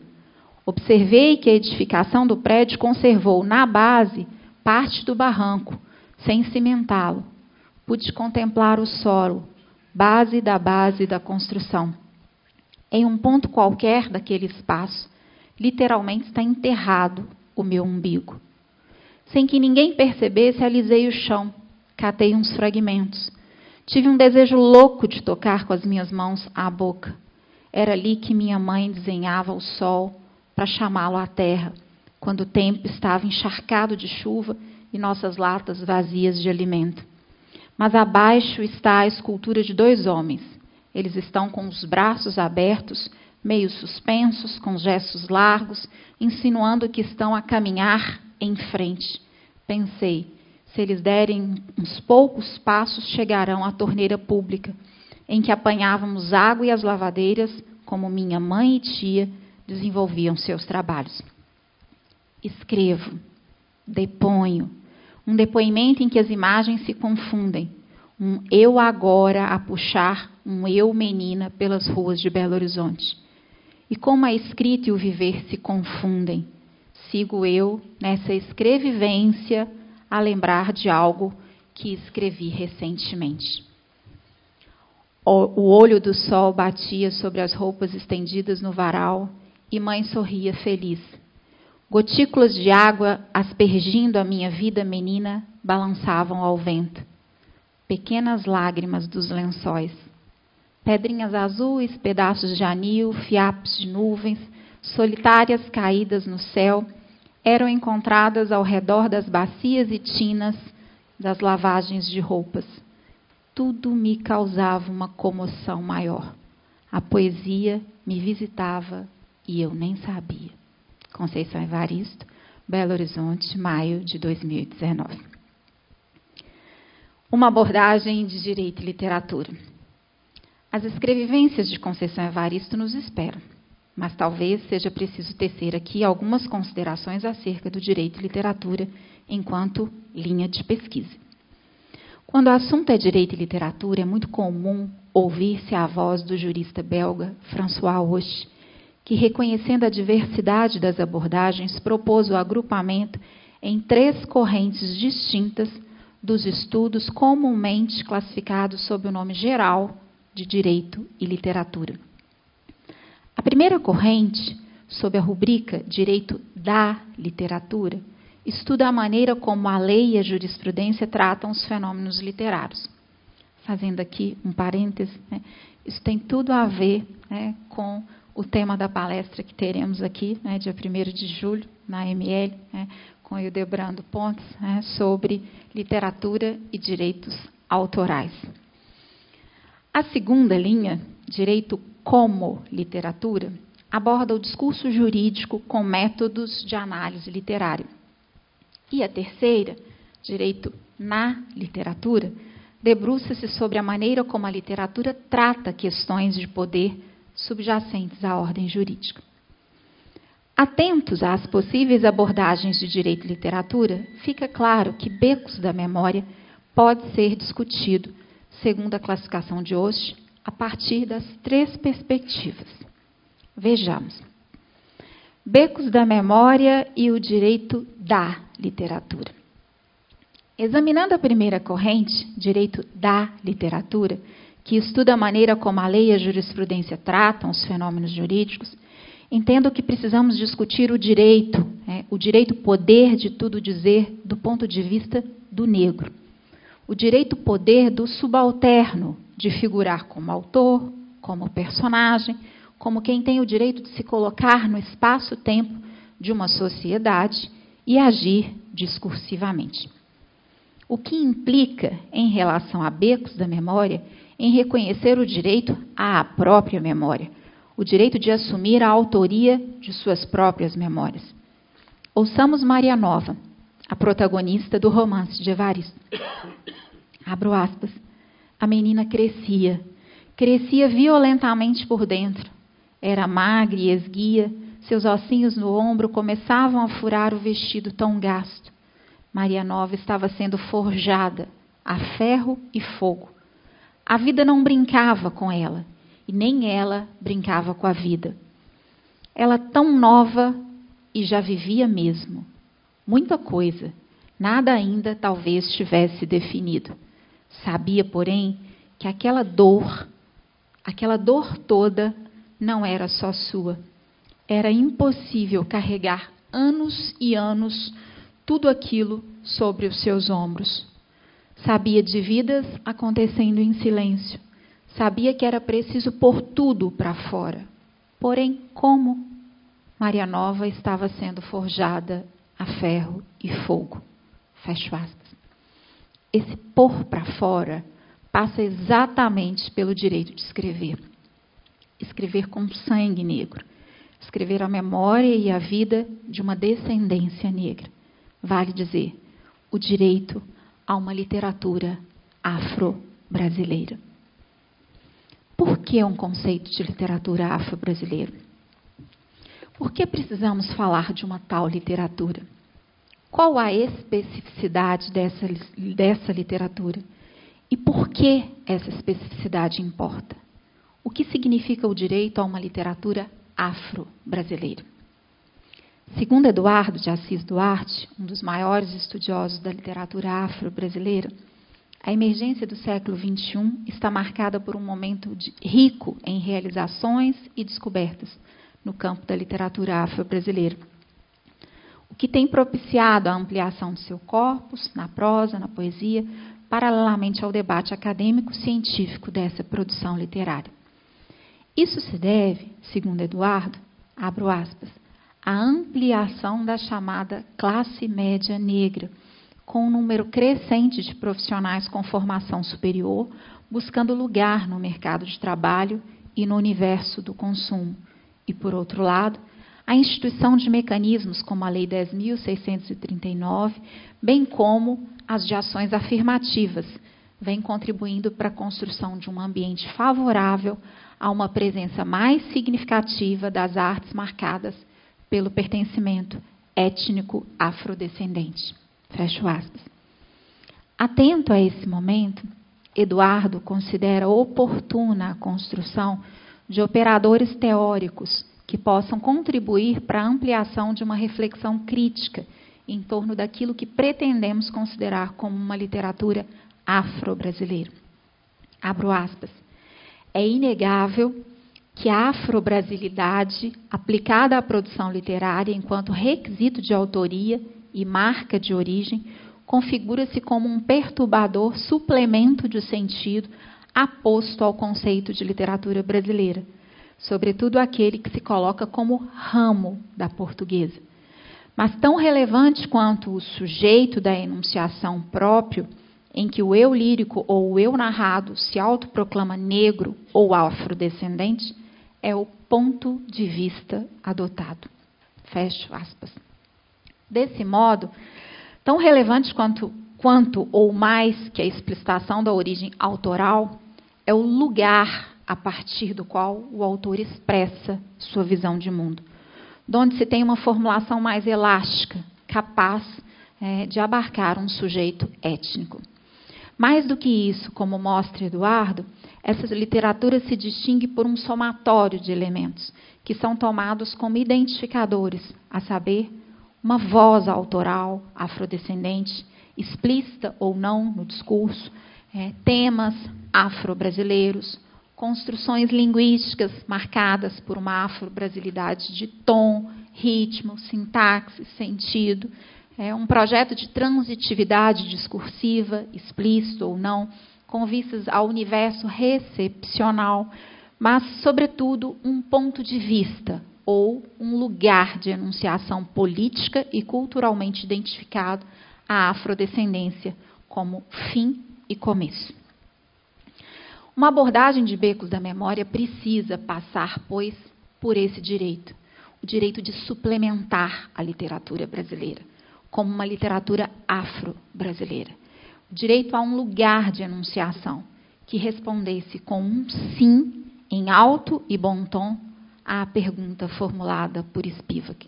Observei que a edificação do prédio conservou na base parte do barranco, sem cimentá-lo. Pude contemplar o solo, base da construção. Em um ponto qualquer daquele espaço, literalmente está enterrado o meu umbigo. Sem que ninguém percebesse, alisei o chão, catei uns fragmentos. Tive um desejo louco de tocar com as minhas mãos à boca. Era ali que minha mãe desenhava o sol para chamá-lo à terra, quando o tempo estava encharcado de chuva e nossas latas vazias de alimento. Mas abaixo está a escultura de 2 homens. Eles estão com os braços abertos, meio suspensos, com gestos largos, insinuando que estão a caminhar em frente. Pensei, se eles derem uns poucos passos, chegarão à torneira pública, em que apanhávamos água e as lavadeiras, como minha mãe e tia desenvolviam seus trabalhos. Escrevo, deponho, um depoimento em que as imagens se confundem, um eu agora a puxar um eu menina pelas ruas de Belo Horizonte. E como a escrita e o viver se confundem, sigo eu nessa escrevivência a lembrar de algo que escrevi recentemente. O olho do sol batia sobre as roupas estendidas no varal e mãe sorria feliz. Gotículas de água aspergindo a minha vida menina balançavam ao vento. Pequenas lágrimas dos lençóis. Pedrinhas azuis, pedaços de anil, fiapos de nuvens, solitárias caídas no céu, eram encontradas ao redor das bacias e tinas das lavagens de roupas. Tudo me causava uma comoção maior. A poesia me visitava e eu nem sabia. Conceição Evaristo, Belo Horizonte, maio de 2019. Uma abordagem de direito e literatura. As escrevivências de Conceição Evaristo nos esperam, mas talvez seja preciso tecer aqui algumas considerações acerca do direito e literatura enquanto linha de pesquisa. Quando o assunto é direito e literatura, é muito comum ouvir-se a voz do jurista belga François Hoche, que, reconhecendo a diversidade das abordagens, propôs o agrupamento em 3 correntes distintas dos estudos comumente classificados sob o nome geral de direito e literatura. A primeira corrente, sob a rubrica Direito da Literatura, estuda a maneira como a lei e a jurisprudência tratam os fenômenos literários. Fazendo aqui um parêntese, isso tem tudo a ver com o tema da palestra que teremos aqui, né, dia 1º de julho, na ML, né, com o Hildebrando Pontes, né, sobre literatura e direitos autorais. A segunda linha, direito como literatura, aborda o discurso jurídico com métodos de análise literária. E a terceira, direito na literatura, debruça-se sobre a maneira como a literatura trata questões de poder subjacentes à ordem jurídica. Atentos às possíveis abordagens de direito e literatura, fica claro que Becos da Memória pode ser discutido, segundo a classificação de Hoste, a partir das 3 perspectivas. Vejamos. Becos da Memória e o direito da literatura. Examinando a primeira corrente, direito da literatura, que estuda a maneira como a lei e a jurisprudência tratam os fenômenos jurídicos, entendo que precisamos discutir o direito poder de tudo dizer do ponto de vista do negro. O direito poder do subalterno, de figurar como autor, como personagem, como quem tem o direito de se colocar no espaço-tempo de uma sociedade e agir discursivamente. O que implica, em relação a Becos da Memória, em reconhecer o direito à própria memória, o direito de assumir a autoria de suas próprias memórias. Ouçamos Maria Nova, a protagonista do romance de Evaristo. Abro aspas. A menina crescia violentamente por dentro. Era magra e esguia, seus ossinhos no ombro começavam a furar o vestido tão gasto. Maria Nova estava sendo forjada a ferro e fogo. A vida não brincava com ela, e nem ela brincava com a vida. Ela tão nova e já vivia mesmo. Muita coisa, nada ainda talvez tivesse definido. Sabia, porém, que aquela dor toda não era só sua. Era impossível carregar anos e anos tudo aquilo sobre os seus ombros. Sabia de vidas acontecendo em silêncio. Sabia que era preciso pôr tudo para fora. Porém, como? Maria Nova estava sendo forjada a ferro e fogo. Fecho aspas. Esse pôr para fora passa exatamente pelo direito de escrever. Escrever com sangue negro. Escrever a memória e a vida de uma descendência negra. Vale dizer, o direito a uma literatura afro-brasileira. Por que um conceito de literatura afro-brasileira? Por que precisamos falar de uma tal literatura? Qual a especificidade dessa literatura? E por que essa especificidade importa? O que significa o direito a uma literatura afro-brasileira? Segundo Eduardo de Assis Duarte, um dos maiores estudiosos da literatura afro-brasileira, a emergência do século XXI está marcada por um momento rico em realizações e descobertas no campo da literatura afro-brasileira, o que tem propiciado a ampliação de seu corpus, na prosa, na poesia, paralelamente ao debate acadêmico-científico dessa produção literária. Isso se deve, segundo Eduardo, abro aspas, à ampliação da chamada classe média negra, com um número crescente de profissionais com formação superior, buscando lugar no mercado de trabalho e no universo do consumo. E, por outro lado, a instituição de mecanismos como a Lei 10.639, bem como as de ações afirmativas, vem contribuindo para a construção de um ambiente favorável a uma presença mais significativa das artes marcadas pelo pertencimento étnico afrodescendente. Fecho aspas. Atento a esse momento, Eduardo considera oportuna a construção de operadores teóricos que possam contribuir para a ampliação de uma reflexão crítica em torno daquilo que pretendemos considerar como uma literatura afro-brasileira. Abro aspas. É inegável que a afro-brasilidade, aplicada à produção literária enquanto requisito de autoria e marca de origem, configura-se como um perturbador suplemento de sentido aposto ao conceito de literatura brasileira, sobretudo aquele que se coloca como ramo da portuguesa. Mas tão relevante quanto o sujeito da enunciação próprio, em que o eu lírico ou o eu narrado se autoproclama negro ou afrodescendente, é o ponto de vista adotado. Fecho aspas. Desse modo, tão relevante quanto ou mais que a explicitação da origem autoral, é o lugar a partir do qual o autor expressa sua visão de mundo, onde se tem uma formulação mais elástica, capaz de abarcar um sujeito étnico. Mais do que isso, como mostra Eduardo, essa literatura se distingue por um somatório de elementos que são tomados como identificadores, a saber, uma voz autoral, afrodescendente, explícita ou não no discurso, temas afro-brasileiros, construções linguísticas marcadas por uma afro-brasilidade de tom, ritmo, sintaxe, sentido, um projeto de transitividade discursiva, explícito ou não, com vistas ao universo recepcional, mas, sobretudo, um ponto de vista ou um lugar de enunciação política e culturalmente identificado à afrodescendência como fim e começo. Uma abordagem de Becos da Memória precisa passar, pois, por esse direito, o direito de suplementar a literatura brasileira, como uma literatura afro-brasileira. O direito a um lugar de enunciação que respondesse com um sim, em alto e bom tom, à pergunta formulada por Spivak.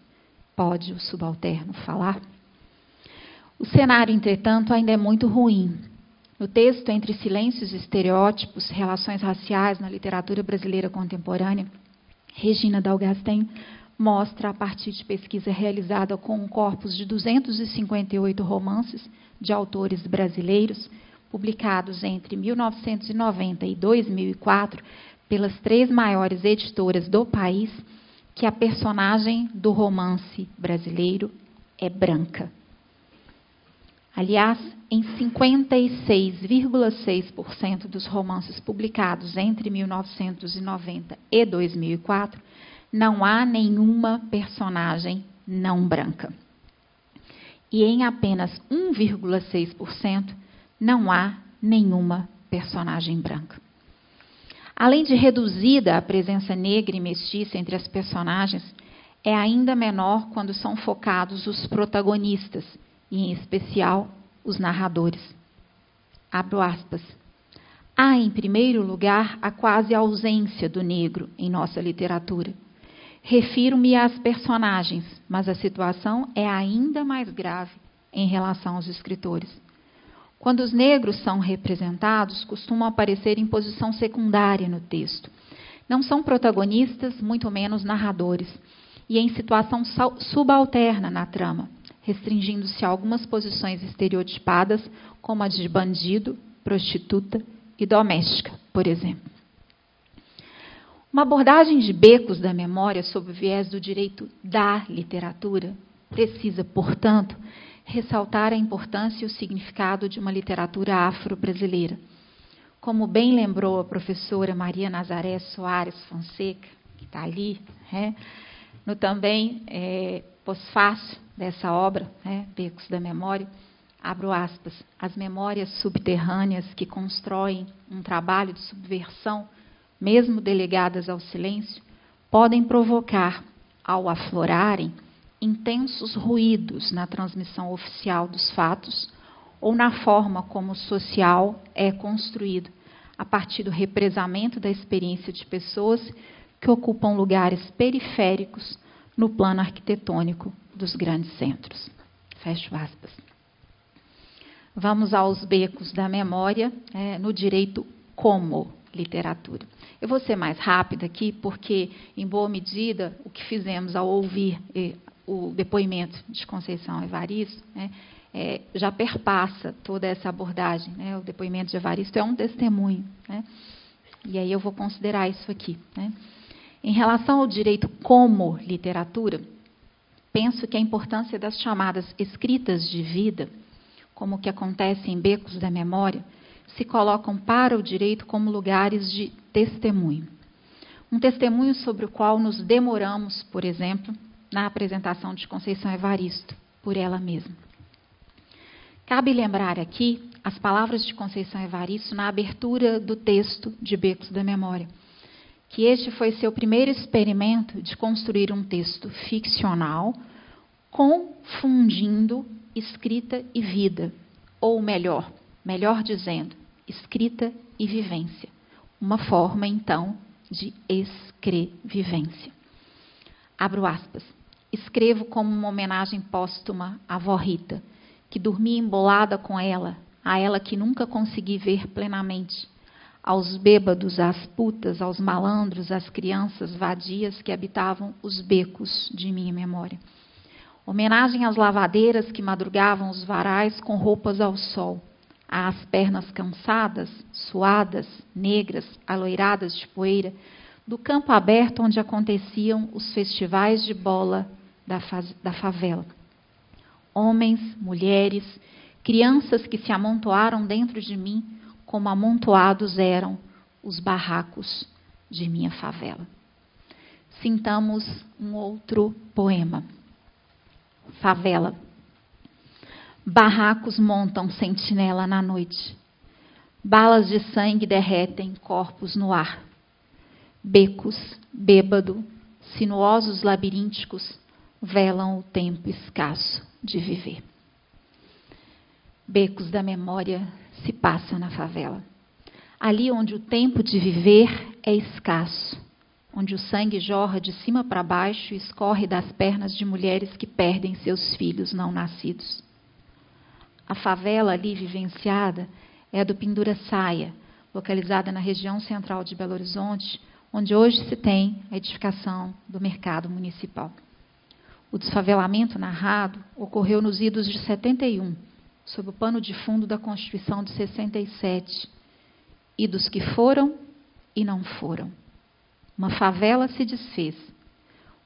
Pode o subalterno falar? O cenário, entretanto, ainda é muito ruim. No texto Entre Silêncios e Estereótipos, Relações Raciais na Literatura Brasileira Contemporânea, Regina Dalgasten mostra, a partir de pesquisa realizada com um corpus de 258 romances de autores brasileiros, publicados entre 1990 e 2004, pelas 3 maiores editoras do país, que a personagem do romance brasileiro é branca. Aliás, em 56,6% dos romances publicados entre 1990 e 2004, não há nenhuma personagem não branca. E em apenas 1,6% não há nenhuma personagem branca. Além de reduzida a presença negra e mestiça entre as personagens, é ainda menor quando são focados os protagonistas, e em especial os narradores. Abro aspas. Há, em primeiro lugar, a quase ausência do negro em nossa literatura. Refiro-me às personagens, mas a situação é ainda mais grave em relação aos escritores. Quando os negros são representados, costumam aparecer em posição secundária no texto. Não são protagonistas, muito menos narradores, e em situação subalterna na trama, restringindo-se a algumas posições estereotipadas, como a de bandido, prostituta e doméstica, por exemplo. Uma abordagem de Becos da Memória sob o viés do direito da literatura precisa, portanto, ressaltar a importância e o significado de uma literatura afro-brasileira. Como bem lembrou a professora Maria Nazaré Soares Fonseca, que está ali, no também pós-fácil dessa obra, Becos da Memória, abro aspas, as memórias subterrâneas que constroem um trabalho de subversão, mesmo delegadas ao silêncio, podem provocar, ao aflorarem, intensos ruídos na transmissão oficial dos fatos ou na forma como o social é construído, a partir do represamento da experiência de pessoas que ocupam lugares periféricos no plano arquitetônico dos grandes centros. Fecho aspas. Vamos aos becos da memória, no direito como literatura. Eu vou ser mais rápida aqui, porque, em boa medida, o que fizemos ao ouvir o depoimento de Conceição Evaristo, já perpassa toda essa abordagem. O depoimento de Evaristo é um testemunho. E aí eu vou considerar isso aqui. Em relação ao direito como literatura, penso que a importância das chamadas escritas de vida, como o que acontece em Becos da Memória, se colocam para o direito como lugares de testemunho. Um testemunho sobre o qual nos demoramos, por exemplo, na apresentação de Conceição Evaristo, por ela mesma. Cabe lembrar aqui as palavras de Conceição Evaristo na abertura do texto de Becos da Memória, que este foi seu primeiro experimento de construir um texto ficcional, confundindo escrita e vida, ou melhor dizendo, escrita e vivência. Uma forma, então, de escrevivência. Abro aspas. Escrevo como uma homenagem póstuma à avó Rita, que dormia embolada com ela, a ela que nunca consegui ver plenamente, aos bêbados, às putas, aos malandros, às crianças vadias que habitavam os becos de minha memória. Homenagem às lavadeiras que madrugavam os varais com roupas ao sol, às pernas cansadas, suadas, negras, aloiradas de poeira, do campo aberto onde aconteciam os festivais de bola da favela. Homens, mulheres, crianças que se amontoaram dentro de mim, como amontoados eram os barracos de minha favela. Sintamos um outro poema. Favela. Barracos montam sentinela na noite. Balas de sangue derretem corpos no ar. Becos, bêbado, sinuosos labirínticos, velam o tempo escasso de viver. Becos da Memória se passa na favela. Ali onde o tempo de viver é escasso, onde o sangue jorra de cima para baixo e escorre das pernas de mulheres que perdem seus filhos não nascidos. A favela ali vivenciada é a do Pinduraçaia, localizada na região central de Belo Horizonte, onde hoje se tem a edificação do mercado municipal. O desfavelamento narrado ocorreu nos idos de 71, sob o pano de fundo da Constituição de 67, idos que foram e não foram. Uma favela se desfez.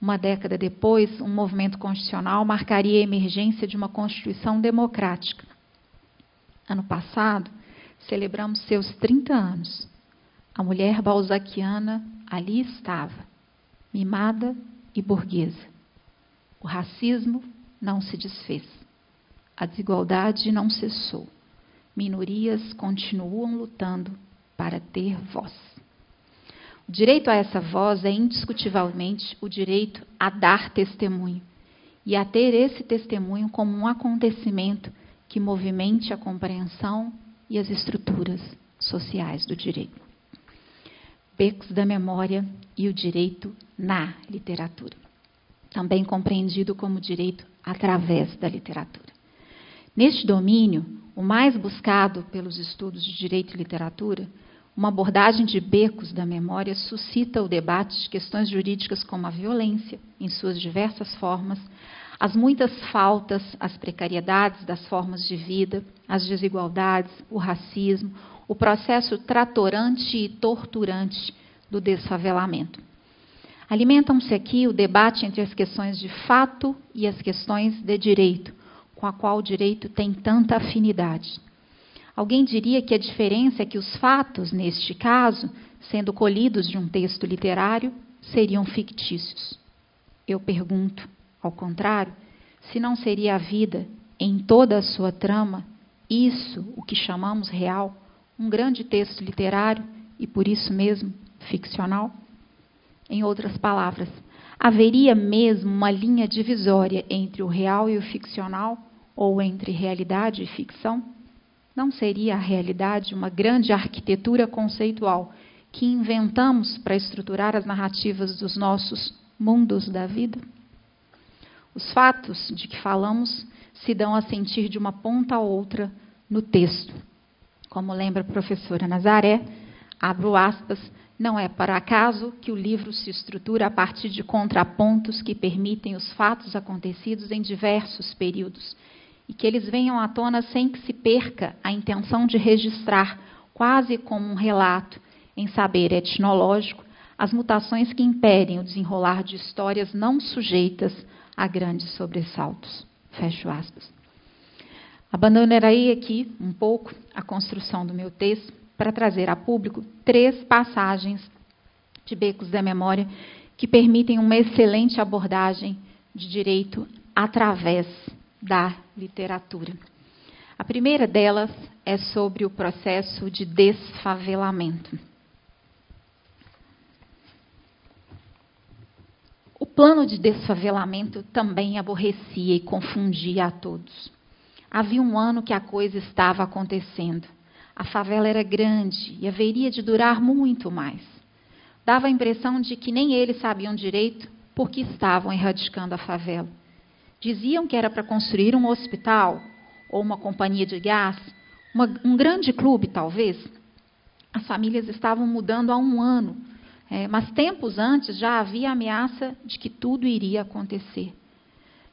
Uma década depois, um movimento constitucional marcaria a emergência de uma Constituição democrática. Ano passado, celebramos seus 30 anos. A mulher balzaquiana ali estava, mimada e burguesa. O racismo não se desfez. A desigualdade não cessou. Minorias continuam lutando para ter voz. O direito a essa voz é indiscutivelmente o direito a dar testemunho e a ter esse testemunho como um acontecimento que movimente a compreensão e as estruturas sociais do direito. Becos da Memória e o direito na literatura, também compreendido como direito através da literatura. Neste domínio, o mais buscado pelos estudos de direito e literatura, uma abordagem de Becos da Memória suscita o debate de questões jurídicas como a violência, em suas diversas formas, as muitas faltas, as precariedades das formas de vida, as desigualdades, o racismo, o processo tratorante e torturante do desfavelamento. Alimentam-se aqui o debate entre as questões de fato e as questões de direito, com a qual o direito tem tanta afinidade. Alguém diria que a diferença é que os fatos, neste caso, sendo colhidos de um texto literário, seriam fictícios. Eu pergunto, ao contrário, se não seria a vida, em toda a sua trama, isso, o que chamamos real, um grande texto literário e, por isso mesmo, ficcional? Em outras palavras, haveria mesmo uma linha divisória entre o real e o ficcional, ou entre realidade e ficção? Não seria a realidade uma grande arquitetura conceitual que inventamos para estruturar as narrativas dos nossos mundos da vida? Os fatos de que falamos se dão a sentir de uma ponta a outra no texto. Como lembra a professora Nazaré, abro aspas, não é por acaso que o livro se estrutura a partir de contrapontos que permitem os fatos acontecidos em diversos períodos e que eles venham à tona sem que se perca a intenção de registrar, quase como um relato, em saber etnológico, as mutações que impedem o desenrolar de histórias não sujeitas a grandes sobressaltos. Fecho aspas. Abandonarei aqui um pouco a construção do meu texto para trazer a público 3 passagens de becos da memória, que permitem uma excelente abordagem de direito através da literatura. A primeira delas é sobre o processo de desfavelamento. O plano de desfavelamento também aborrecia e confundia a todos. Havia um ano que a coisa estava acontecendo. A favela era grande e haveria de durar muito mais. Dava a impressão de que nem eles sabiam direito por que estavam erradicando a favela. Diziam que era para construir um hospital ou uma companhia de gás, um grande clube, talvez. As famílias estavam mudando há um ano, mas tempos antes já havia ameaça de que tudo iria acontecer.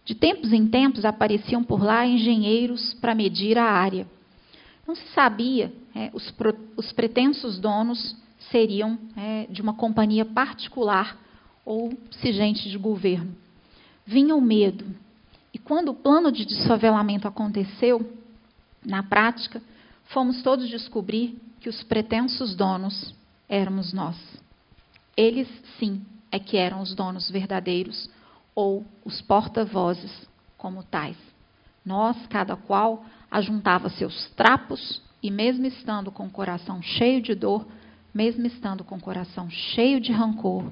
De tempos em tempos apareciam por lá engenheiros para medir a área. Não se sabia, os pretensos donos seriam de uma companhia particular ou se gente de governo. Vinha o medo. E quando o plano de desfavelamento aconteceu, na prática, fomos todos descobrir que os pretensos donos éramos nós. Eles, sim, é que eram os donos verdadeiros, ou os porta-vozes como tais. Nós, cada qual, ajuntava seus trapos e, mesmo estando com o coração cheio de dor, mesmo estando com o coração cheio de rancor,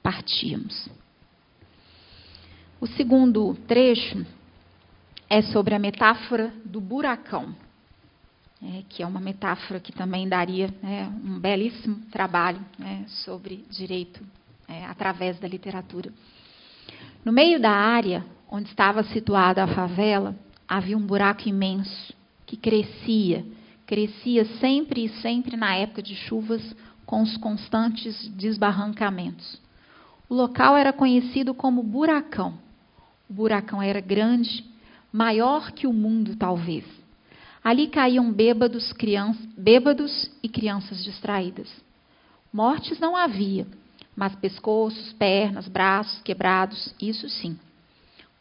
partíamos. O segundo trecho é sobre a metáfora do buracão, que é uma metáfora que também daria um belíssimo trabalho sobre direito através da literatura. No meio da área onde estava situada a favela, havia um buraco imenso que crescia sempre e sempre na época de chuvas com os constantes desbarrancamentos. O local era conhecido como buracão. O buracão era grande, maior que o mundo, talvez. Ali caíam bêbados e crianças distraídas. Mortes não havia, mas pescoços, pernas, braços quebrados, isso sim.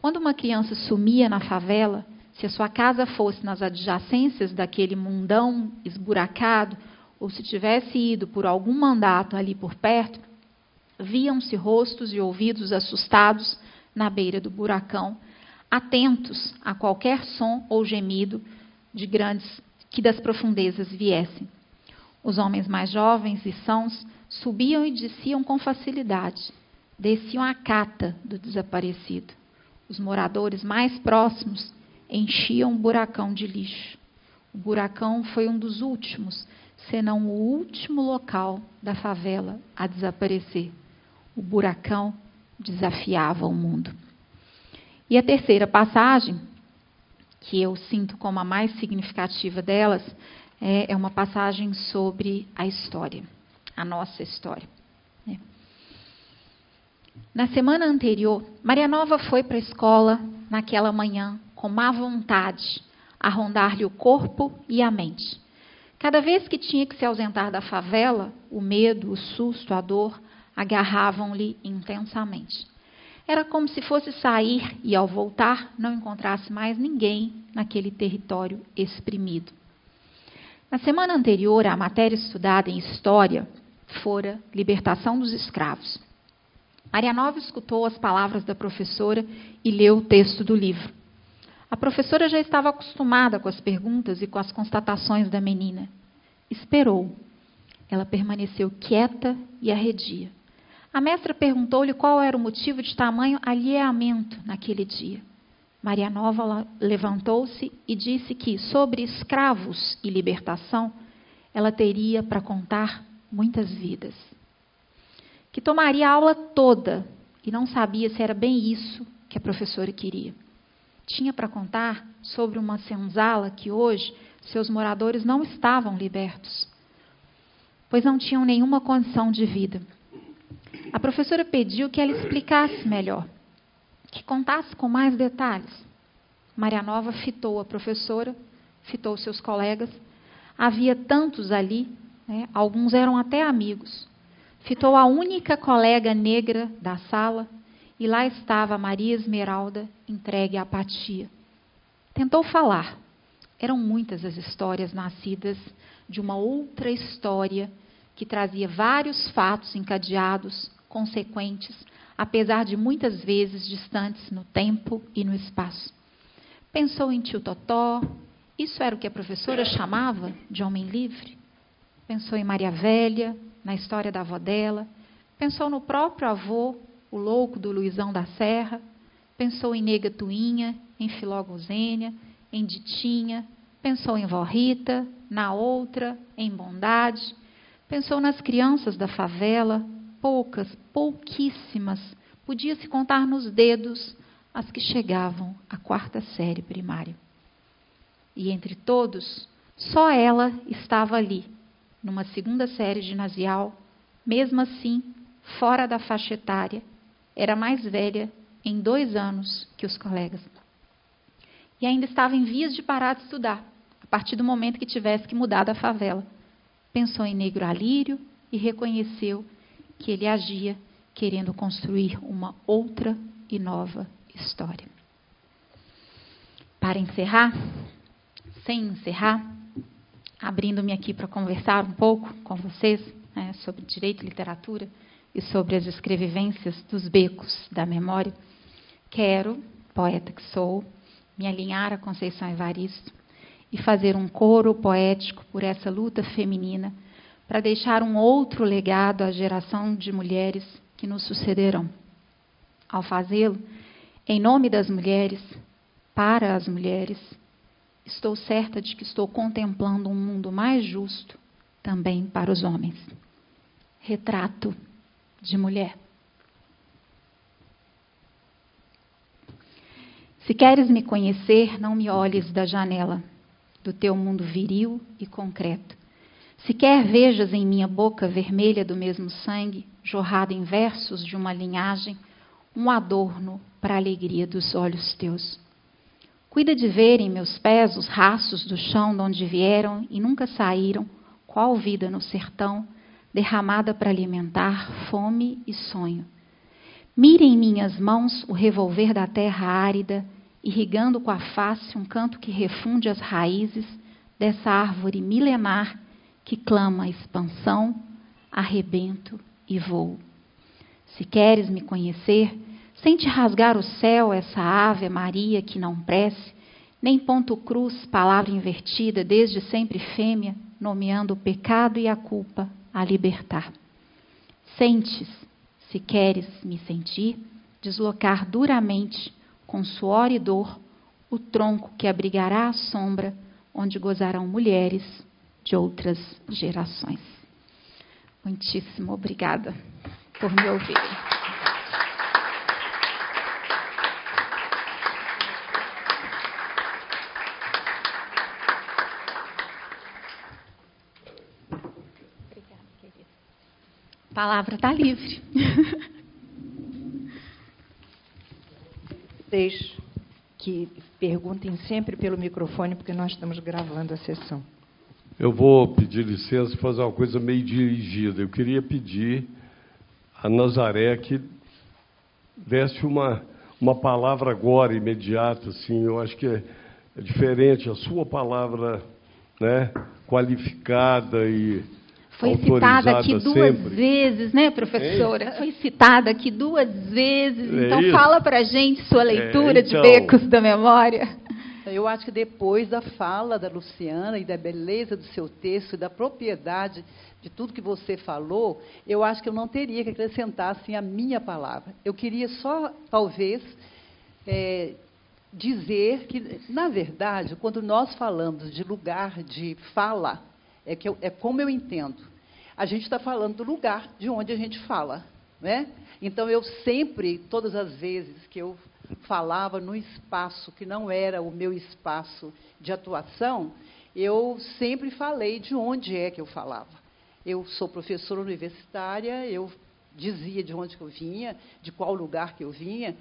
Quando uma criança sumia na favela, se a sua casa fosse nas adjacências daquele mundão esburacado, ou se tivesse ido por algum mandato ali por perto, viam-se rostos e ouvidos assustados na beira do buracão, atentos a qualquer som ou gemido de grandes que das profundezas viessem. Os homens mais jovens e sãos subiam e desciam com facilidade, desciam à cata do desaparecido. Os moradores mais próximos enchiam o buracão de lixo. O buracão foi um dos últimos, senão o último local da favela a desaparecer. O buracão desafiava o mundo. E a terceira passagem, que eu sinto como a mais significativa delas, é uma passagem sobre a história, a nossa história. Na semana anterior, Maria Nova foi para a escola naquela manhã com má vontade, a rondar-lhe o corpo e a mente. Cada vez que tinha que se ausentar da favela, o medo, o susto, a dor agarravam-lhe intensamente. Era como se fosse sair e, ao voltar, não encontrasse mais ninguém naquele território exprimido. Na semana anterior, a matéria estudada em História fora Libertação dos Escravos. Maria Nova escutou as palavras da professora e leu o texto do livro. A professora já estava acostumada com as perguntas e com as constatações da menina. Esperou. Ela permaneceu quieta e arredia. A mestra perguntou-lhe qual era o motivo de tamanho alheamento naquele dia. Maria Nova levantou-se e disse que, sobre escravos e libertação, ela teria para contar muitas vidas. Que tomaria a aula toda e não sabia se era bem isso que a professora queria. Tinha para contar sobre uma senzala que hoje seus moradores não estavam libertos, pois não tinham nenhuma condição de vida. A professora pediu que ela explicasse melhor, que contasse com mais detalhes. Maria Nova fitou a professora, fitou seus colegas. Havia tantos ali, alguns eram até amigos. Fitou a única colega negra da sala e lá estava Maria Esmeralda, entregue à apatia. Tentou falar. Eram muitas as histórias nascidas de uma outra história que trazia vários fatos encadeados, consequentes, apesar de muitas vezes distantes no tempo e no espaço. Pensou em tio Totó, isso era o que a professora chamava de homem livre? Pensou em Maria Velha, na história da avó dela, pensou no próprio avô, o louco do Luizão da Serra, pensou em Nega Tuinha, em Filó Gozênia, em Ditinha, pensou em Vó Rita, na outra, em Bondade, pensou nas crianças da favela, poucas, pouquíssimas, podia-se contar nos dedos as que chegavam à 4ª série primária. E entre todos, só ela estava ali, numa 2ª série ginasial, mesmo assim, fora da faixa etária, era mais velha em 2 anos que os colegas. E ainda estava em vias de parar de estudar, a partir do momento que tivesse que mudar da favela. Pensou em Negro Alírio e reconheceu que ele agia querendo construir uma outra e nova história. Para encerrar, sem encerrar, abrindo-me aqui para conversar um pouco com vocês, sobre direito e literatura e sobre as escrevivências dos becos da memória, quero, poeta que sou, me alinhar a Conceição Evaristo e fazer um coro poético por essa luta feminina para deixar um outro legado à geração de mulheres que nos sucederão. Ao fazê-lo, em nome das mulheres, para as mulheres, estou certa de que estou contemplando um mundo mais justo também para os homens. Retrato de mulher. Se queres me conhecer, não me olhes da janela do teu mundo viril e concreto. Se quer vejas em minha boca vermelha do mesmo sangue, jorrado em versos de uma linhagem, um adorno para a alegria dos olhos teus. Cuida de ver em meus pés os rastros do chão de onde vieram e nunca saíram, qual vida no sertão, derramada para alimentar fome e sonho. Mire em minhas mãos o revolver da terra árida, irrigando com a face um canto que refunde as raízes dessa árvore milenar que clama expansão, arrebento e voo. Se queres me conhecer, sente rasgar o céu essa Ave Maria que não prece, nem ponto cruz, palavra invertida, desde sempre fêmea, nomeando o pecado e a culpa a libertar. Sentes, se queres me sentir, deslocar duramente, com suor e dor, o tronco que abrigará a sombra, onde gozarão mulheres de outras gerações. Muitíssimo obrigada por me ouvir. Obrigada, querida. A palavra está livre. Vocês que perguntem sempre pelo microfone, porque nós estamos gravando a sessão. Eu vou pedir licença e fazer uma coisa meio dirigida. Eu queria pedir a Nazaré que desse uma palavra agora, imediata, assim. Eu acho que é diferente a sua palavra, né, qualificada e foi citada aqui duas sempre. Vezes, né, professora? Foi citada aqui 2 vezes. Então, isso. Fala para a gente sua leitura então, de Becos da Memória. Eu acho que depois da fala da Luciana e da beleza do seu texto, e da propriedade de tudo que você falou, eu acho que eu não teria que acrescentar assim, a minha palavra. Eu queria só, talvez, dizer que, na verdade, quando nós falamos de lugar de fala, é como eu entendo. A gente está falando do lugar de onde a gente fala, né? Então, eu sempre, todas as vezes que eu falava num espaço que não era o meu espaço de atuação, eu sempre falei de onde é que eu falava. Eu sou professora universitária, eu dizia de onde que eu vinha, de qual lugar que eu vinha,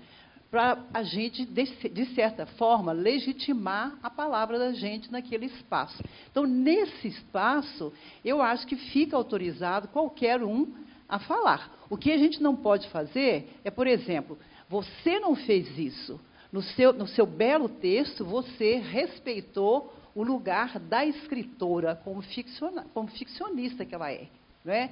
para a gente, de certa forma, legitimar a palavra da gente naquele espaço. Então, nesse espaço, eu acho que fica autorizado qualquer um a falar. O que a gente não pode fazer é, por exemplo, você não fez isso. No seu belo texto, você respeitou o lugar da escritora como ficcionista que ela é. não é?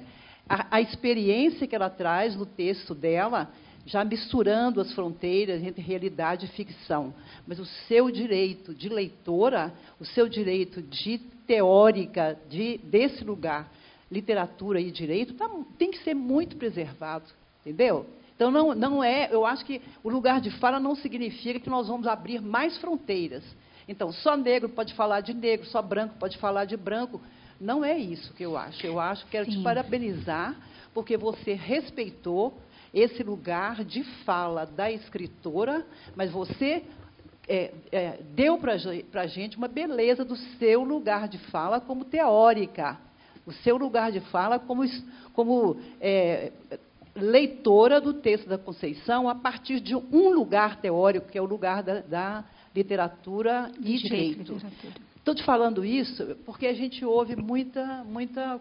A experiência que ela traz no texto dela, já misturando as fronteiras entre realidade e ficção. Mas o seu direito de leitora, o seu direito de teórica desse lugar, literatura e direito, tem que ser muito preservado, entendeu? Então, não é, eu acho que o lugar de fala não significa que nós vamos abrir mais fronteiras. Então, só negro pode falar de negro, só branco pode falar de branco. Não é isso que eu acho. Eu acho que quero te parabenizar, porque você respeitou esse lugar de fala da escritora, mas você deu para a gente uma beleza do seu lugar de fala como teórica, o seu lugar de fala como leitora do texto da Conceição a partir de um lugar teórico, que é o lugar da literatura e direito. Estou te falando isso porque a gente ouve muita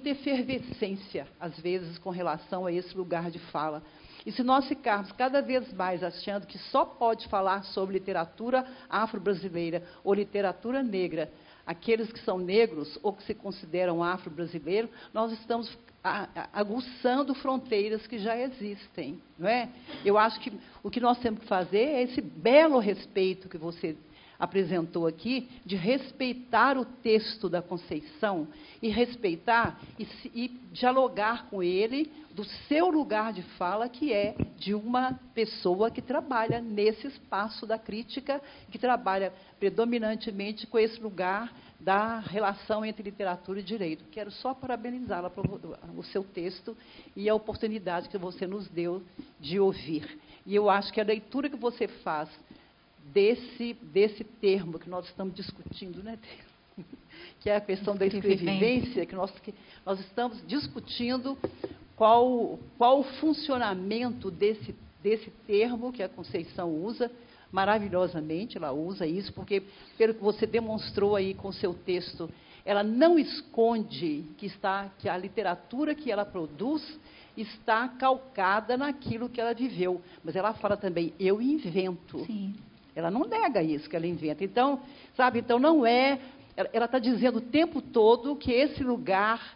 efervescência, às vezes, com relação a esse lugar de fala. E se nós ficarmos cada vez mais achando que só pode falar sobre literatura afro-brasileira ou literatura negra, aqueles que são negros ou que se consideram afro-brasileiros, nós estamos aguçando fronteiras que já existem, não é? Eu acho que o que nós temos que fazer é esse belo respeito que você apresentou aqui, de respeitar o texto da Conceição e respeitar e dialogar com ele do seu lugar de fala, que é de uma pessoa que trabalha nesse espaço da crítica, que trabalha predominantemente com esse lugar da relação entre literatura e direito. Quero só parabenizá-la pelo o seu texto e a oportunidade que você nos deu de ouvir. E eu acho que a leitura que você faz desse termo que nós estamos discutindo, né, que é a questão da escrevivência, que nós estamos discutindo qual o funcionamento desse termo que a Conceição usa, maravilhosamente ela usa isso, porque, pelo que você demonstrou aí com o seu texto, ela não esconde que a literatura que ela produz está calcada naquilo que ela viveu, mas ela fala também, eu invento. Sim. Ela não nega isso que ela inventa. Então, sabe, então não é... Ela está dizendo o tempo todo que esse lugar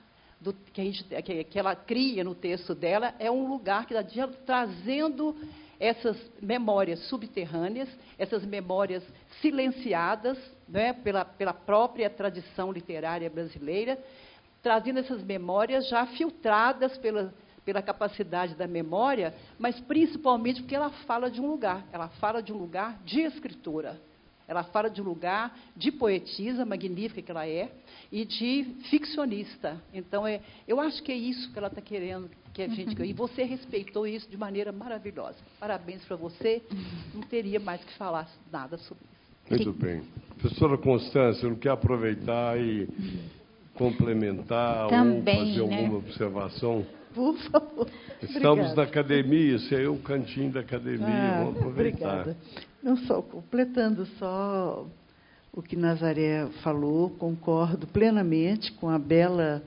que ela cria no texto dela é um lugar que está trazendo essas memórias subterrâneas, essas memórias silenciadas, né, pela própria tradição literária brasileira, trazendo essas memórias já filtradas pela capacidade da memória, mas principalmente porque ela fala de um lugar de escritora, ela fala de um lugar de poetisa magnífica que ela é, e de ficcionista. Então, eu acho que é isso que ela está querendo que a gente... E você respeitou isso de maneira maravilhosa. Parabéns para você, não teria mais que falar nada sobre isso. Muito bem. Professora Constância, não quer aproveitar e complementar também, ou fazer alguma observação? Por favor. Estamos na academia, esse é o cantinho da academia, vamos aproveitar. Obrigada. Não só, completando só o que Nazaré falou, concordo plenamente com a bela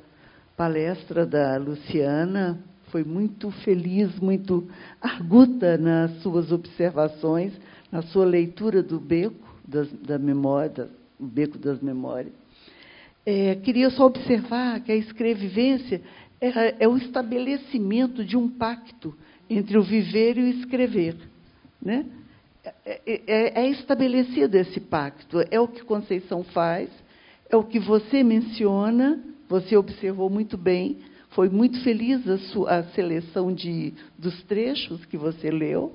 palestra da Luciana, foi muito feliz, muito arguta nas suas observações, na sua leitura do beco da memória, o beco das memórias. Queria só observar que a escrevivência é o estabelecimento de um pacto entre o viver e o escrever, né? É estabelecido esse pacto, é o que Conceição faz, é o que você menciona, você observou muito bem, foi muito feliz a seleção dos trechos que você leu,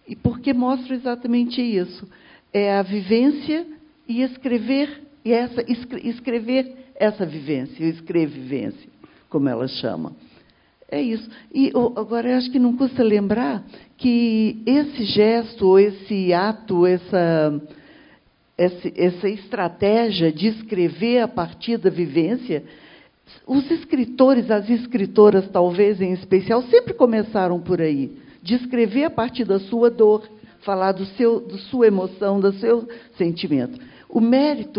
e porque mostra exatamente isso, é a vivência e escrever essa vivência, escrevivência, como ela chama. É isso. E agora, eu acho que não custa lembrar que esse gesto, ou esse ato, essa estratégia de escrever a partir da vivência, os escritores, as escritoras, talvez em especial, sempre começaram por aí, de escrever a partir da sua dor, falar da sua emoção, do seu sentimento. O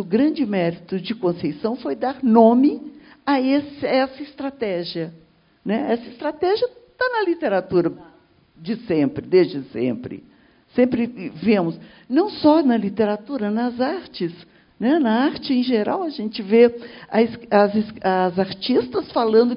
grande mérito de Conceição foi dar nome a essa estratégia. Né? Essa estratégia está na literatura de sempre, desde sempre. Sempre vemos, não só na literatura, nas artes. Né? Na arte, em geral, a gente vê as artistas falando,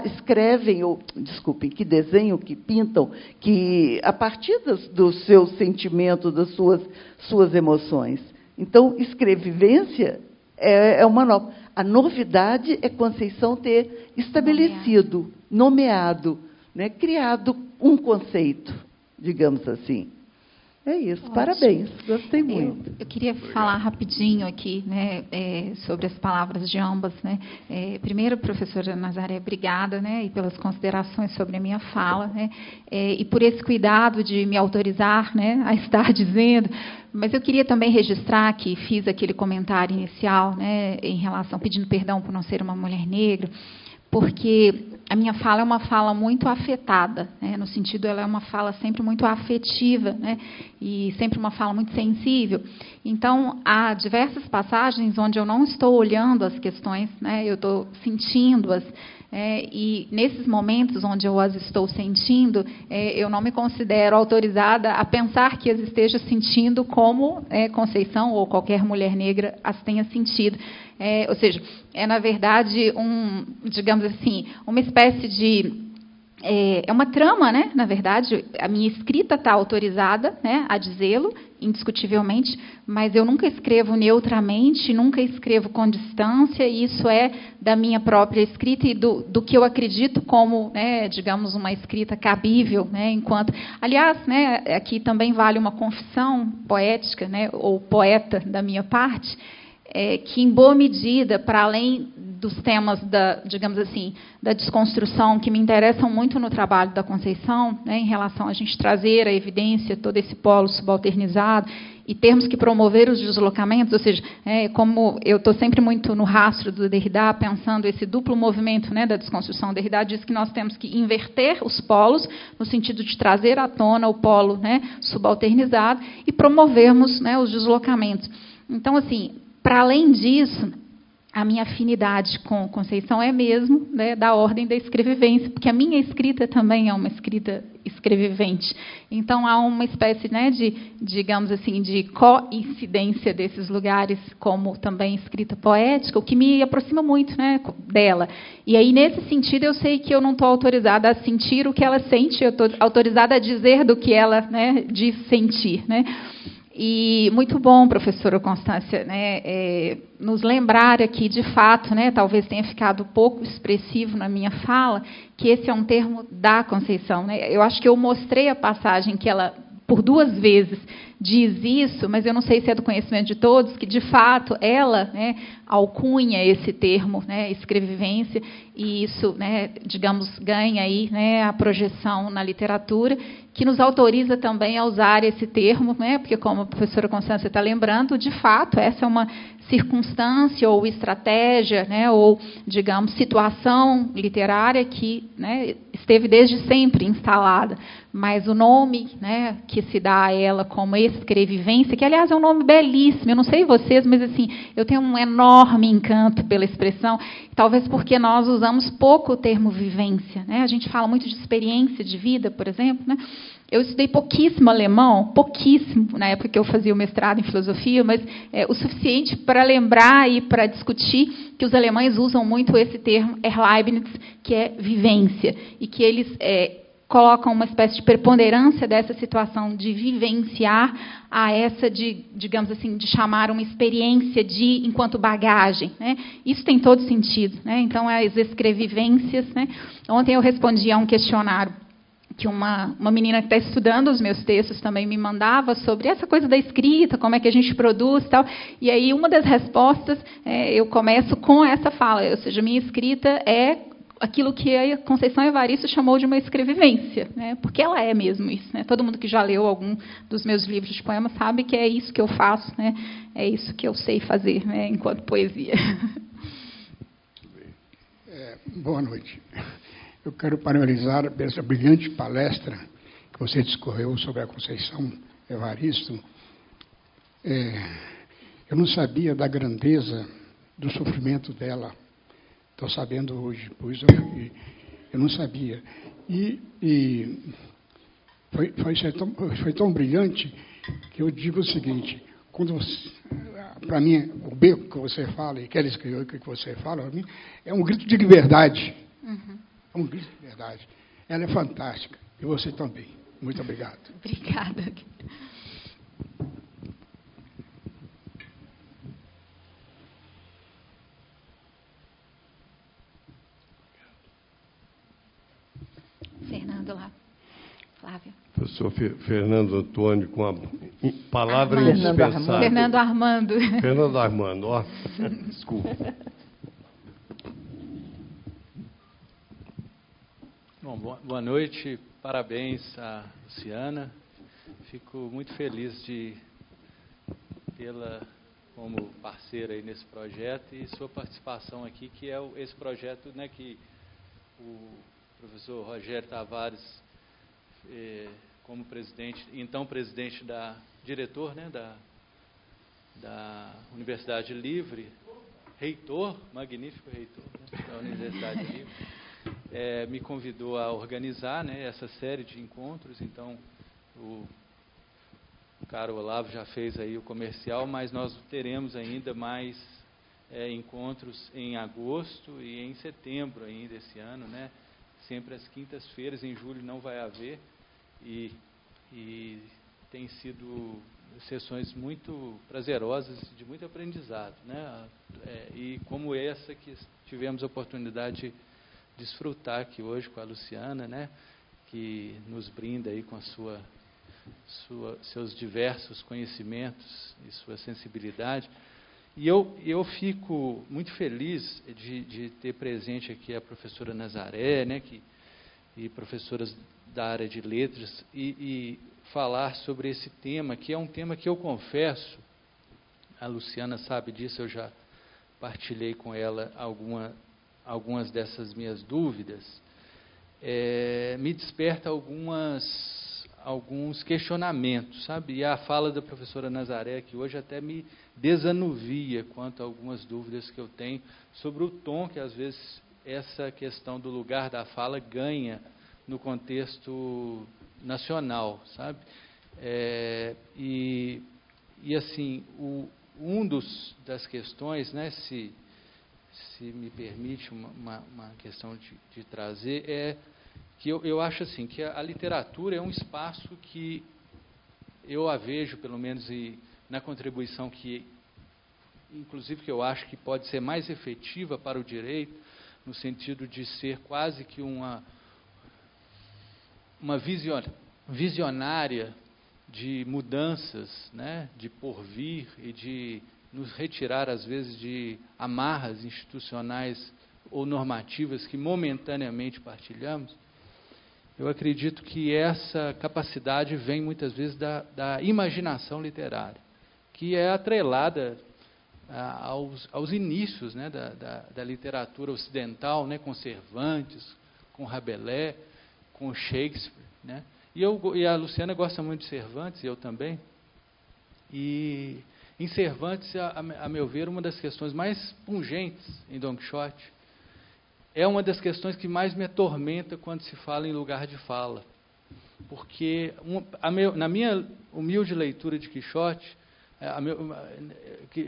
escrevem, ou, desculpem, que desenham, que pintam, que a partir do seu sentimento, das suas emoções. Então, escrevivência é uma nova. A novidade é Conceição ter estabelecido, nomeado, né, criado um conceito, digamos assim. É isso, ótimo. Parabéns, gostei muito. Eu queria falar rapidinho aqui, né, sobre as palavras de ambas. Né. Primeiro, professora Nazaré, obrigada, né, e pelas considerações sobre a minha fala, né, e por esse cuidado de me autorizar, né, a estar dizendo. Mas eu queria também registrar que fiz aquele comentário inicial, né, em relação, pedindo perdão por não ser uma mulher negra, porque a minha fala é uma fala muito afetada, né, no sentido, ela é uma fala sempre muito afetiva, né, e sempre uma fala muito sensível. Então, há diversas passagens onde eu não estou olhando as questões, né, eu estou sentindo-as, e nesses momentos onde eu as estou sentindo, eu não me considero autorizada a pensar que as esteja sentindo como Conceição ou qualquer mulher negra as tenha sentido. Ou seja, na verdade, digamos assim, uma espécie de... É uma trama, né? Na verdade, a minha escrita está autorizada, né, a dizê-lo, indiscutivelmente, mas eu nunca escrevo neutramente, nunca escrevo com distância, e isso é da minha própria escrita e do que eu acredito como, né, digamos, uma escrita cabível, né, enquanto... Aliás, né, aqui também vale uma confissão poética, né, ou poeta da minha parte, que, em boa medida, para além dos temas digamos assim, da desconstrução, que me interessam muito no trabalho da Conceição, né, em relação a gente trazer à evidência todo esse polo subalternizado e termos que promover os deslocamentos, ou seja, como eu estou sempre muito no rastro do Derrida, pensando esse duplo movimento, né, da desconstrução. O Derrida diz que nós temos que inverter os polos, no sentido de trazer à tona o polo, né, subalternizado e promovermos, né, os deslocamentos. Então, assim, para além disso, a minha afinidade com Conceição é mesmo, né, da ordem da escrevivência, porque a minha escrita também é uma escrita escrevivente. Então, há uma espécie, né, de, digamos assim, de coincidência desses lugares, como também escrita poética, o que me aproxima muito, né, dela. E aí, nesse sentido, eu sei que eu não estou autorizada a sentir o que ela sente, eu estou autorizada a dizer do que ela, né, diz sentir, né. E muito bom, professora Constância, né, nos lembrar aqui, de fato, né, talvez tenha ficado pouco expressivo na minha fala, que esse é um termo da Conceição. Né? Eu acho que eu mostrei a passagem que ela, por 2 vezes, diz isso, mas eu não sei se é do conhecimento de todos, que, de fato, ela, né, alcunha esse termo, né, escrevivência, e isso, né, digamos, ganha aí, né, a projeção na literatura, que nos autoriza também a usar esse termo, né, porque, como a professora Constância está lembrando, de fato, essa é uma circunstância ou estratégia, né, ou, digamos, situação literária que, né, esteve desde sempre instalada, mas o nome, né, que se dá a ela como escrevivência, que, aliás, é um nome belíssimo, eu não sei vocês, mas, assim, eu tenho um enorme encanto pela expressão, talvez porque nós usamos pouco o termo vivência, né? A gente fala muito de experiência de vida, por exemplo, né? Eu estudei pouquíssimo alemão, pouquíssimo, na época que eu fazia o mestrado em filosofia, mas o suficiente para lembrar e para discutir que os alemães usam muito esse termo Erlebnis, que é vivência, e que eles colocam uma espécie de preponderância dessa situação de vivenciar a essa de, digamos assim, de chamar uma experiência de enquanto bagagem, né? Isso tem todo sentido, né? Então, as escrevivências, né? Ontem eu respondi a um questionário que uma menina que está estudando os meus textos também me mandava sobre essa coisa da escrita, como é que a gente produz e tal. E aí, uma das respostas, eu começo com essa fala, ou seja, minha escrita é aquilo que a Conceição Evaristo chamou de uma escrevivência, né? Porque ela é mesmo isso, né? Todo mundo que já leu algum dos meus livros de poemas sabe que é isso que eu faço, né? É isso que eu sei fazer, né, enquanto poesia. Boa noite. Eu quero parabenizar essa brilhante palestra que você discorreu sobre a Conceição Evaristo. Eu não sabia da grandeza do sofrimento dela. Estou sabendo hoje, pois eu não sabia. E foi tão brilhante que eu digo o seguinte: quando para mim, o beco que você fala, e aqueles que você fala, para mim, é um grito de liberdade. É um grito de liberdade. Ela é fantástica. E você também. Muito obrigado. Obrigada. Fernando lá. Flávia. Professor Fernando Antônio, com a palavra Armando. indispensável. Fernando Armando. Fernando Armando, ó. Desculpa. Bom, boa noite, parabéns à Luciana. Fico muito feliz de tê-la como parceira aí nesse projeto e sua participação aqui, que é esse projeto, né, que o professor Rogério Tavares, como presidente, então presidente diretor, né, da Universidade Livre, reitor, magnífico reitor, né, da Universidade Livre, me convidou a organizar, né, essa série de encontros. Então, o caro Olavo já fez aí o comercial, mas nós teremos ainda mais encontros em agosto e em setembro ainda esse ano, né? Sempre às quintas-feiras, em julho não vai haver, e tem sido sessões muito prazerosas, de muito aprendizado, né? E como essa que tivemos a oportunidade de desfrutar aqui hoje com a Luciana, né? Que nos brinda aí com seus diversos conhecimentos e sua sensibilidade. E eu fico muito feliz de ter presente aqui a professora Nazaré, né, e professoras da área de letras, e falar sobre esse tema, que é um tema que eu confesso, a Luciana sabe disso, eu já partilhei com ela algumas dessas minhas dúvidas, me desperta alguns questionamentos, sabe? E a fala da professora Nazaré, que hoje até me desanuvia quanto a algumas dúvidas que eu tenho sobre o tom que, às vezes, essa questão do lugar da fala ganha no contexto nacional, sabe? E assim, das questões, né, se me permite uma questão de trazer, que eu acho assim, que a literatura é um espaço que eu a vejo, pelo menos na contribuição que, inclusive, que eu acho que pode ser mais efetiva para o direito, no sentido de ser quase que uma visionária de mudanças, né, de porvir e de nos retirar, às vezes, de amarras institucionais ou normativas que momentaneamente partilhamos. Eu acredito que essa capacidade vem, muitas vezes, da imaginação literária, que é atrelada aos inícios, né, da literatura ocidental, né, com Cervantes, com Rabelais, com Shakespeare. Né? E a Luciana gosta muito de Cervantes, e eu também. E em Cervantes, a meu ver, uma das questões mais pungentes em Dom Quixote é uma das questões que mais me atormenta quando se fala em lugar de fala. Porque, na minha humilde leitura de Quixote,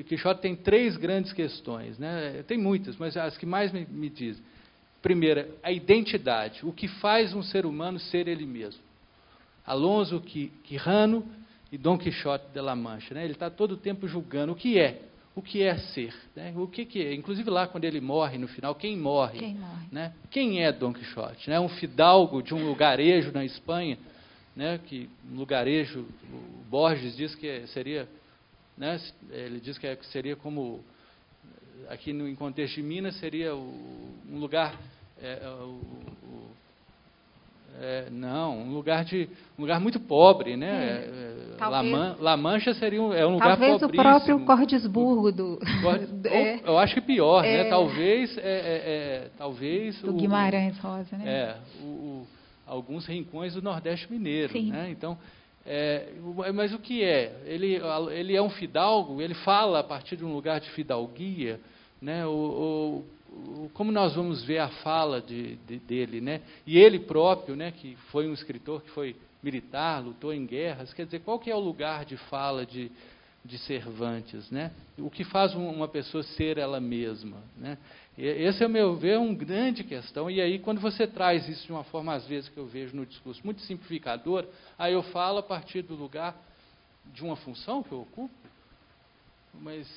Quixote tem 3 grandes questões, né? Tem muitas, mas as que mais me dizem. Primeira, a identidade, o que faz um ser humano ser ele mesmo. Alonso Quijano e Dom Quixote de la Mancha, né? Ele está todo o tempo julgando o que é ser, né? O que é, inclusive lá quando ele morre, no final, quem morre? Né? Quem é Dom Quixote? Né? Um fidalgo de um lugarejo na Espanha, né? Que um lugarejo, o Borges diz que seria, né? Ele diz que seria como, aqui em contexto de Minas, seria um lugar, um lugar muito pobre, né? La Mancha seria um lugar pobríssimo. Talvez o próprio Cordesburgo eu acho que pior, né? Talvez do Guimarães Rosa, né? Alguns rincões do Nordeste mineiro, Sim. né? Então, mas o que é? Ele é um fidalgo, ele fala a partir de um lugar de fidalguia, né? Como nós vamos ver a fala dele, né? E ele próprio, né, que foi um escritor que foi militar, lutou em guerras, quer dizer, qual que é o lugar de fala de Cervantes, né? O que faz uma pessoa ser ela mesma, né? Esse, ao meu ver, é uma grande questão. E aí, quando você traz isso de uma forma, às vezes, que eu vejo no discurso muito simplificadora, aí eu falo a partir do lugar de uma função que eu ocupo, mas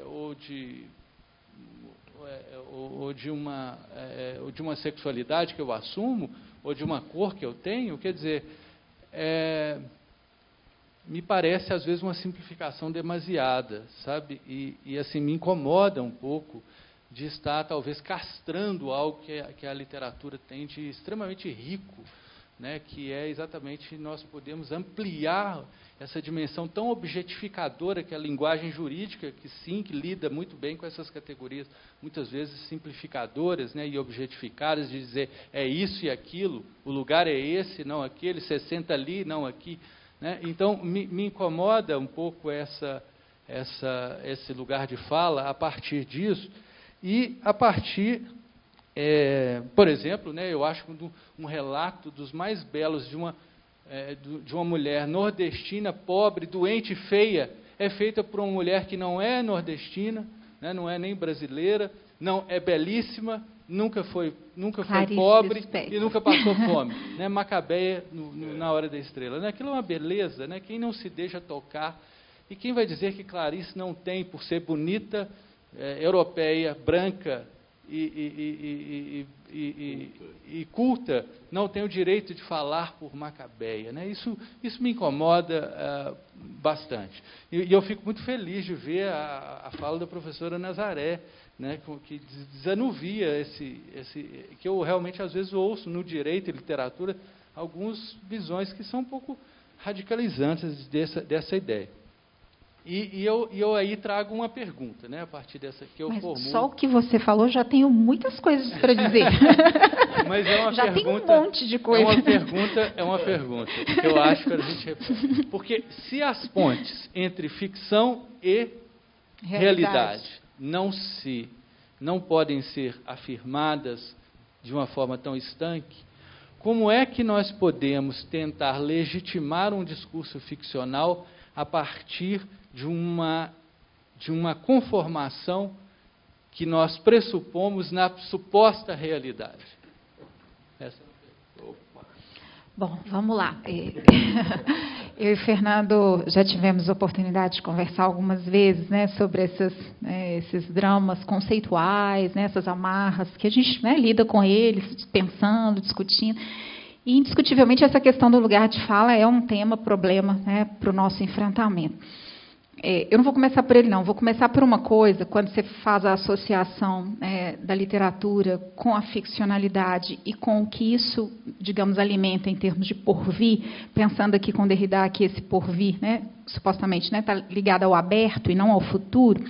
ou de uma sexualidade que eu assumo, ou de uma cor que eu tenho. Quer dizer, me parece, às vezes, uma simplificação demasiada, sabe? E assim, me incomoda um pouco de estar, talvez, castrando algo que a literatura tem de extremamente rico, né? Que é exatamente nós podemos ampliar essa dimensão tão objetificadora que é a linguagem jurídica, que sim, que lida muito bem com essas categorias, muitas vezes simplificadoras, né, e objetificadas, de dizer é isso e aquilo, o lugar é esse, não aquele, você senta ali, não aqui. Né? Então, me incomoda um pouco esse lugar de fala a partir disso, e a partir, por exemplo, né, eu acho que um relato dos mais belos de uma mulher nordestina, pobre, doente, feia, é feita por uma mulher que não é nordestina, né, não é nem brasileira, não é belíssima, nunca foi pobre e nunca passou fome. Né? Macabeia na Hora da Estrela. Né? Aquilo é uma beleza, né? Quem não se deixa tocar. E quem vai dizer que Clarice não tem, por ser bonita, europeia, branca e culta, não tem o direito de falar por Macabeia. Né? Isso me incomoda bastante. E eu fico muito feliz de ver a fala da professora Nazaré, né, que desanuvia que eu realmente, às vezes, ouço no direito e literatura algumas visões que são um pouco radicalizantes dessa ideia. E eu aí trago uma pergunta, né, a partir dessa que eu formulo. Só o que você falou, já tenho muitas coisas para dizer. Mas é uma já pergunta, tem um monte de coisa. É uma pergunta que eu acho que a gente reflete. Porque se as pontes entre ficção e realidade não podem ser afirmadas de uma forma tão estanque, como é que nós podemos tentar legitimar um discurso ficcional a partir de uma conformação que nós pressupomos na suposta realidade? Bom, vamos lá. Eu e Fernando já tivemos a oportunidade de conversar algumas vezes, né, sobre esses dramas conceituais, né, essas amarras, que a gente, né, lida com eles, pensando, discutindo. E, indiscutivelmente, essa questão do lugar de fala é um problema, né, para o nosso enfrentamento. Eu não vou começar por ele, não. Vou começar por uma coisa, quando você faz a associação da literatura com a ficcionalidade e com o que isso, digamos, alimenta em termos de porvir, pensando aqui com Derrida que esse porvir, né, supostamente, está ligado ao aberto e não ao futuro.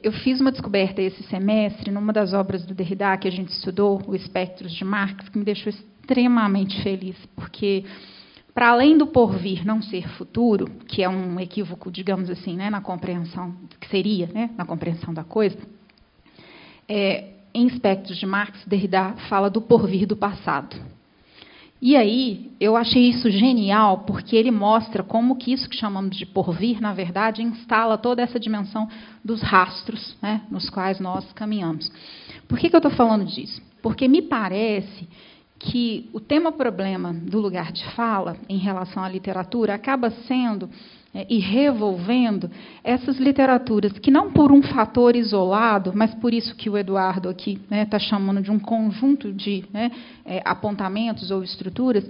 Eu fiz uma descoberta esse semestre, numa das obras do Derrida que a gente estudou, o Espectros de Marx, que me deixou extremamente feliz, porque, para além do porvir não ser futuro, que é um equívoco, digamos assim, né, na compreensão, que seria, né, na compreensão da coisa, em Espectros de Marx, Derrida fala do porvir do passado. E aí, eu achei isso genial, porque ele mostra como que isso que chamamos de porvir, na verdade, instala toda essa dimensão dos rastros, né, nos quais nós caminhamos. Por que eu estou falando disso? Porque me parece que o tema-problema do lugar de fala em relação à literatura acaba sendo e revolvendo essas literaturas que não por um fator isolado, mas por isso que o Eduardo aqui está chamando de um conjunto de apontamentos ou estruturas,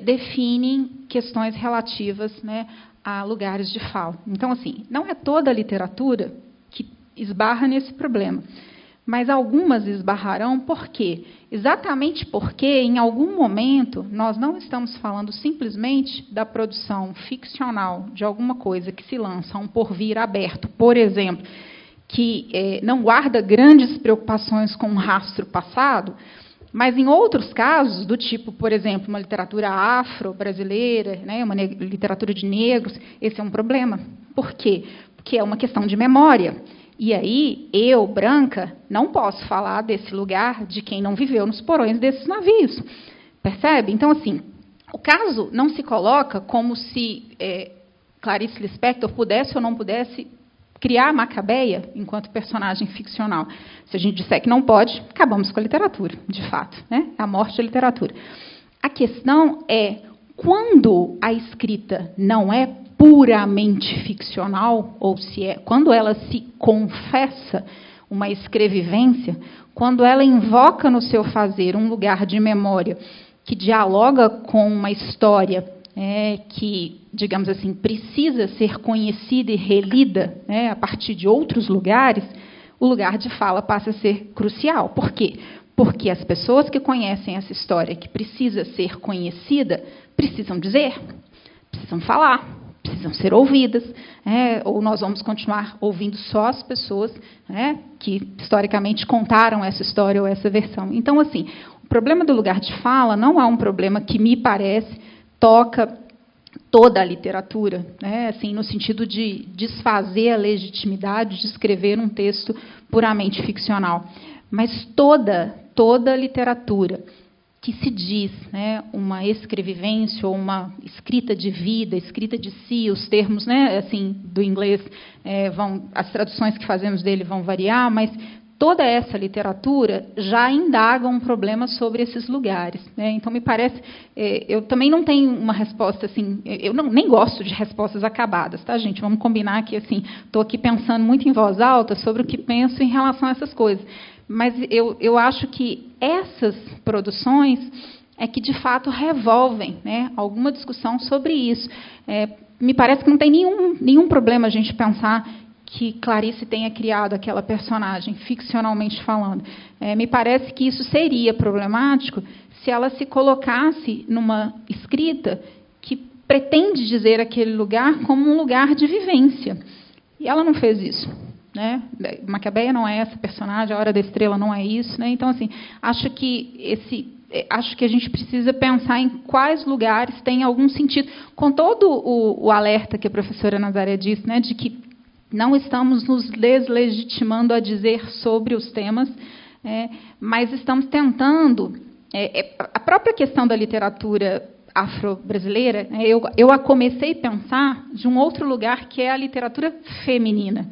definem questões relativas a lugares de fala. Então, assim, não é toda a literatura que esbarra nesse problema, mas algumas esbarrarão. Por quê? Exatamente porque, em algum momento, nós não estamos falando simplesmente da produção ficcional de alguma coisa que se lança a um porvir aberto, por exemplo, que não guarda grandes preocupações com um rastro passado, mas, em outros casos, do tipo, por exemplo, uma literatura afro-brasileira, né, uma literatura de negros, esse é um problema. Por quê? Porque é uma questão de memória. E aí, eu, branca, não posso falar desse lugar de quem não viveu nos porões desses navios. Percebe? Então, assim, o caso não se coloca como se Clarice Lispector pudesse ou não pudesse criar Macabeia enquanto personagem ficcional. Se a gente disser que não pode, acabamos com a literatura, de fato, né? A morte da literatura. A questão é, quando a escrita não é puramente ficcional, ou quando ela se confessa uma escrevivência, quando ela invoca no seu fazer um lugar de memória que dialoga com uma história que, digamos assim, precisa ser conhecida e relida, a partir de outros lugares, o lugar de fala passa a ser crucial. Por quê? Porque as pessoas que conhecem essa história, que precisa ser conhecida, precisam dizer, precisam falar, precisam ser ouvidas, ou nós vamos continuar ouvindo só as pessoas que, historicamente, contaram essa história ou essa versão. Então, assim, o problema do lugar de fala não é um problema que, me parece, toca toda a literatura, assim, no sentido de desfazer a legitimidade de escrever um texto puramente ficcional. Mas toda a literatura que se diz uma escrevivência ou uma escrita de vida, escrita de si, os termos assim, do inglês, as traduções que fazemos dele vão variar, mas toda essa literatura já indaga um problema sobre esses lugares. Então, me parece... eu também não tenho uma resposta assim... Eu nem gosto de respostas acabadas, tá, gente? Vamos combinar que, assim, estou aqui pensando muito em voz alta sobre o que penso em relação a essas coisas. Mas eu acho que essas produções é que, de fato, revolvem alguma discussão sobre isso. Me parece que não tem nenhum problema a gente pensar que Clarice tenha criado aquela personagem, ficcionalmente falando. Me parece que isso seria problemático se ela se colocasse numa escrita que pretende dizer aquele lugar como um lugar de vivência. E ela não fez isso. Macabeia não é essa personagem, a Hora da Estrela não é isso. Então, assim, acho que a gente precisa pensar em quais lugares tem algum sentido. Com todo o alerta que a professora Nazaré disse, de que não estamos nos deslegitimando a dizer sobre os temas, mas estamos tentando... a própria questão da literatura afro-brasileira, eu a comecei a pensar de um outro lugar, que é a literatura feminina.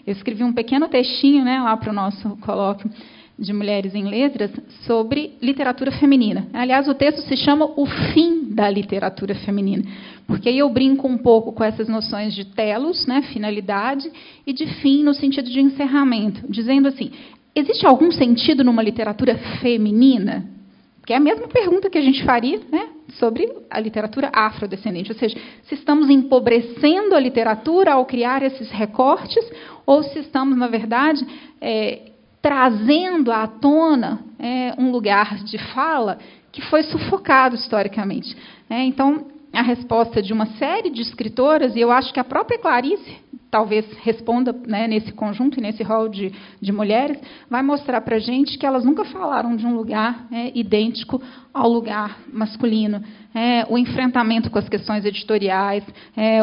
Eu escrevi um pequeno textinho lá para o nosso colóquio de Mulheres em Letras sobre literatura feminina. Aliás, o texto se chama O Fim da Literatura Feminina, porque aí eu brinco um pouco com essas noções de telos, finalidade, e de fim no sentido de encerramento, dizendo assim, existe algum sentido numa literatura feminina? Que é a mesma pergunta que a gente faria sobre a literatura afrodescendente, ou seja, se estamos empobrecendo a literatura ao criar esses recortes, ou se estamos, na verdade, trazendo à tona um lugar de fala que foi sufocado historicamente. Então, a resposta de uma série de escritoras, e eu acho que a própria Clarice talvez responda nesse conjunto e nesse rol de mulheres, vai mostrar para a gente que elas nunca falaram de um lugar idêntico ao lugar masculino. O enfrentamento com as questões editoriais,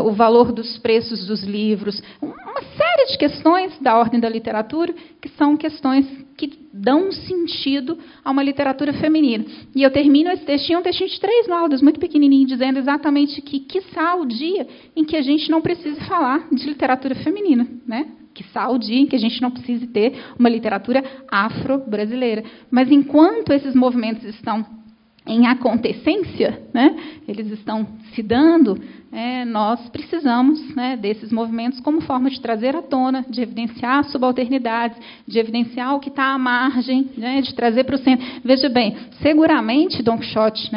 o valor dos preços dos livros, uma série de questões da ordem da literatura que são questões que dão um sentido a uma literatura feminina. E eu termino esse textinho, um textinho de 3 laudas, muito pequenininho, dizendo exatamente que, quiçá, o dia em que a gente não precise falar de literatura feminina, quiçá o dia em que a gente não precise ter uma literatura afro-brasileira. Mas, enquanto esses movimentos estão em acontecência, eles estão se dando, nós precisamos desses movimentos como forma de trazer à tona, de evidenciar subalternidades, de evidenciar o que está à margem, de trazer para o centro. Veja bem, seguramente Don Quixote,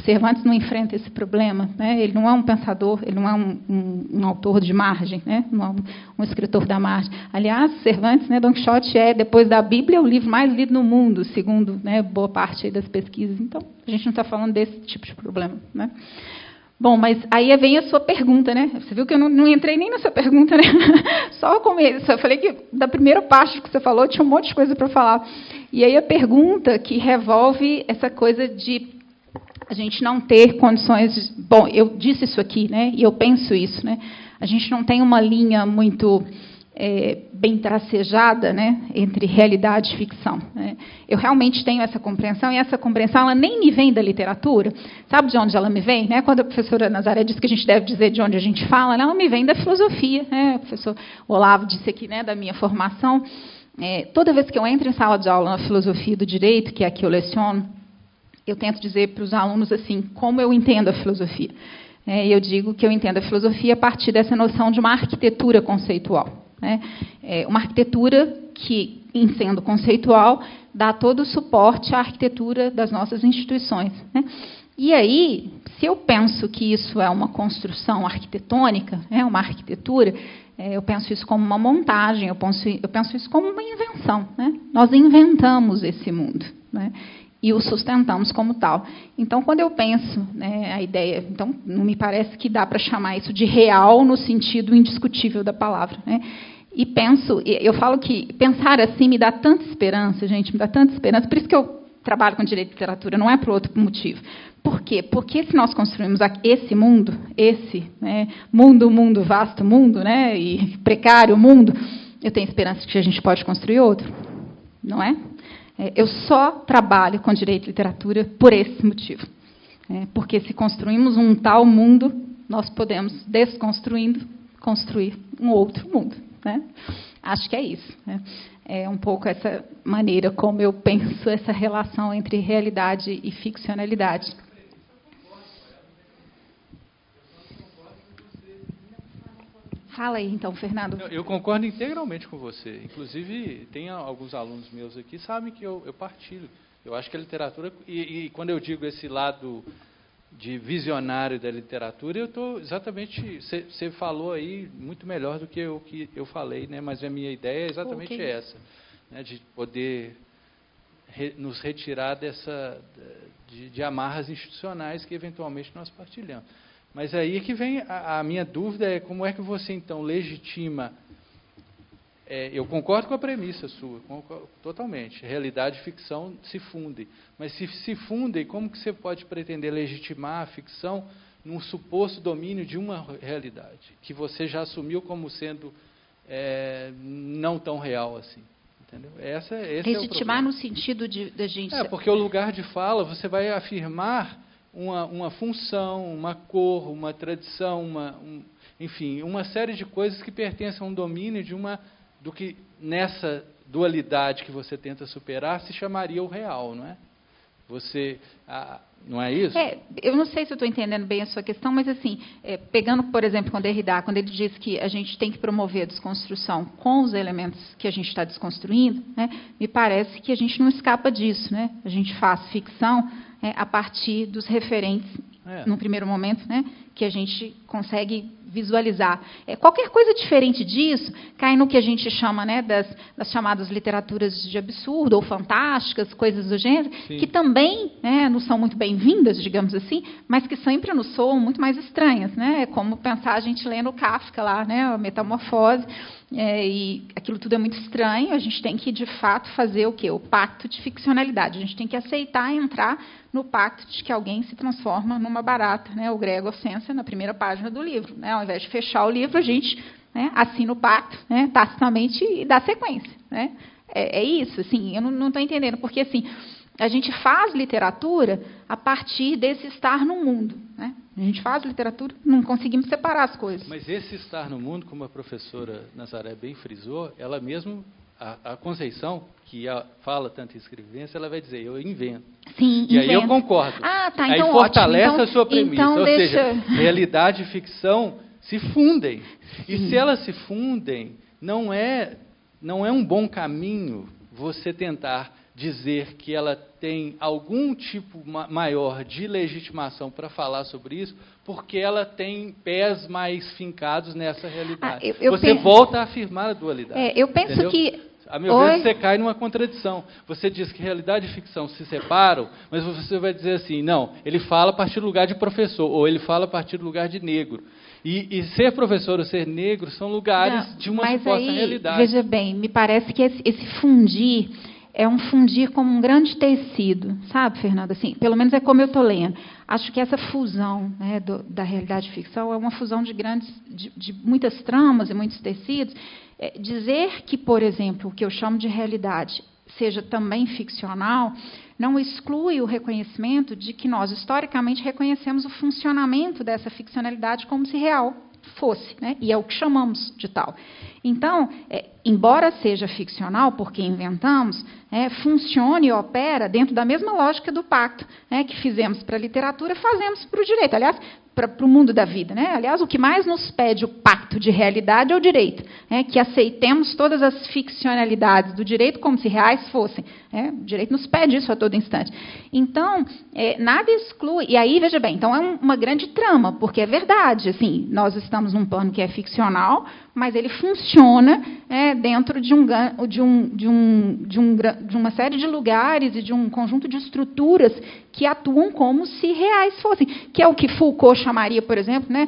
Cervantes não enfrenta esse problema, ele não é um pensador, ele não é um autor de margem, não é um escritor da margem. Aliás, Cervantes, Don Quixote é, depois da Bíblia, o livro mais lido no mundo, segundo boa parte aí das pesquisas. Então, a gente não está falando desse tipo de problema. Bom, mas aí vem a sua pergunta, Você viu que eu não entrei nem nessa pergunta, Só o começo. Eu falei que da primeira parte que você falou, tinha um monte de coisa para falar. E aí a pergunta que revolve essa coisa de a gente não ter condições... Bom, eu disse isso aqui, e eu penso isso. A gente não tem uma linha muito bem tracejada, né, entre realidade e ficção. Né? Eu realmente tenho essa compreensão, e essa compreensão ela nem me vem da literatura. Sabe de onde ela me vem? Né? Quando a professora Nazaré disse que a gente deve dizer de onde a gente fala, ela me vem da filosofia. Né? O professor Olavo disse aqui, né, da minha formação. Toda vez que eu entro em sala de aula na filosofia do direito, que é a que eu leciono, eu tento dizer para os alunos assim, como eu entendo a filosofia. E eu digo que eu entendo a filosofia a partir dessa noção de uma arquitetura conceitual. Né? Uma arquitetura que, em sendo conceitual, dá todo o suporte à arquitetura das nossas instituições. Né? E aí, se eu penso que isso é uma construção arquitetônica, uma arquitetura, eu penso isso como uma montagem, eu penso isso como uma invenção. Né? Nós inventamos esse mundo, né? E o sustentamos como tal. Então, quando eu penso, né, a ideia, então, não me parece que dá para chamar isso de real no sentido indiscutível da palavra. Né? E penso, eu falo que pensar assim me dá tanta esperança, gente, me dá tanta esperança. Por isso que eu trabalho com direito de literatura, não é por outro motivo. Por quê? Porque se nós construímos esse mundo, né, mundo, vasto mundo, né, e precário mundo, eu tenho esperança de que a gente pode construir outro, não é? Eu só trabalho com direito de literatura por esse motivo. Porque se construímos um tal mundo, nós podemos, desconstruindo, construir um outro mundo. Né? Acho que é isso. Né? É um pouco essa maneira como eu penso essa relação entre realidade e ficcionalidade. Fala aí, então, Fernando. Eu concordo integralmente com você. Inclusive, tem alguns alunos meus aqui que sabem que eu partilho. Eu acho que a literatura... E quando eu digo esse lado de visionário da literatura, eu estou exatamente... Você falou aí muito melhor do que eu falei, né? Mas a minha ideia é exatamente essa. Né? De poder nos retirar de amarras institucionais que, eventualmente, nós partilhamos. Mas aí que vem a minha dúvida, é como é que você, então, legitima... eu concordo com a premissa sua, totalmente. Realidade e ficção se fundem. Mas se fundem, como que você pode pretender legitimar a ficção num suposto domínio de uma realidade, que você já assumiu como sendo não tão real assim? Entendeu? Esse legitimar é o no sentido de gente... porque o lugar de fala, você vai afirmar uma função, uma cor, uma tradição, enfim, uma série de coisas que pertencem a um domínio do que nessa dualidade que você tenta superar se chamaria o real, não é? Não é isso? Eu não sei se eu estou entendendo bem a sua questão, mas assim, pegando, por exemplo, com Derrida, quando ele diz que a gente tem que promover a desconstrução com os elementos que a gente está desconstruindo, né, me parece que a gente não escapa disso. Né? A gente faz ficção a partir dos referentes, no primeiro momento, né, que a gente consegue visualizar. Qualquer coisa diferente disso cai no que a gente chama, né, das chamadas literaturas de absurdo ou fantásticas, coisas do gênero, sim, que também, né, não são muito bem-vindas, digamos assim, mas que sempre nos soam muito mais estranhas. Né? É como pensar a gente lendo Kafka lá, né, a Metamorfose, e aquilo tudo é muito estranho. A gente tem que, de fato, fazer o quê? O pacto de ficcionalidade. A gente tem que aceitar entrar no pacto de que alguém se transforma numa barata, né, o Gregor Samsa, na primeira página do livro. Né? Ao invés de fechar o livro, a gente, né, assina o pacto, né, tacitamente, e dá sequência. Né? É isso, assim, eu não estou entendendo, porque assim, a gente faz literatura a partir desse estar no mundo. Né? A gente faz literatura, não conseguimos separar as coisas. Mas esse estar no mundo, como a professora Nazaré bem frisou, ela mesmo, a Conceição, que fala tanto em escrevência, ela vai dizer, eu invento. Sim, e aí eu concordo. Tá, aí então fortalece ótimo. a sua premissa. Então ou deixa... seja, realidade e ficção se fundem. Sim. E se elas se fundem, não é um bom caminho você tentar dizer que ela tem algum tipo maior de legitimação para falar sobre isso, porque ela tem pés mais fincados nessa realidade. Você volta a afirmar a dualidade. Eu penso, entendeu? Que... A meu ver, você cai numa contradição. Você diz que realidade e ficção se separam, mas você vai dizer assim, não, ele fala a partir do lugar de professor, ou ele fala a partir do lugar de negro. E ser professor ou ser negro são lugares de uma suposta realidade. Veja bem, me parece que esse fundir é um fundir como um grande tecido, sabe, Fernanda? Assim, pelo menos é como eu estou lendo. Acho que essa fusão, né, da realidade e ficção é uma fusão de muitas tramas e muitos tecidos. Dizer que, por exemplo, o que eu chamo de realidade seja também ficcional, não exclui o reconhecimento de que nós, historicamente, reconhecemos o funcionamento dessa ficcionalidade como se real fosse, né? E é o que chamamos de tal. Então, embora seja ficcional, porque inventamos, funciona e opera dentro da mesma lógica do pacto, né, que fizemos para a literatura, fazemos para o direito. Aliás, para o mundo da vida, né? Aliás, o que mais nos pede o pacto de realidade é o direito, né? Que aceitemos todas as ficcionalidades do direito como se reais fossem. O direito nos pede isso a todo instante. Então, nada exclui. E aí, veja bem, então é uma grande trama, porque é verdade, assim, nós estamos num plano que é ficcional, mas ele funciona dentro de uma série de lugares e de um conjunto de estruturas que atuam como se reais fossem, que é o que Foucault chamaria, por exemplo, né,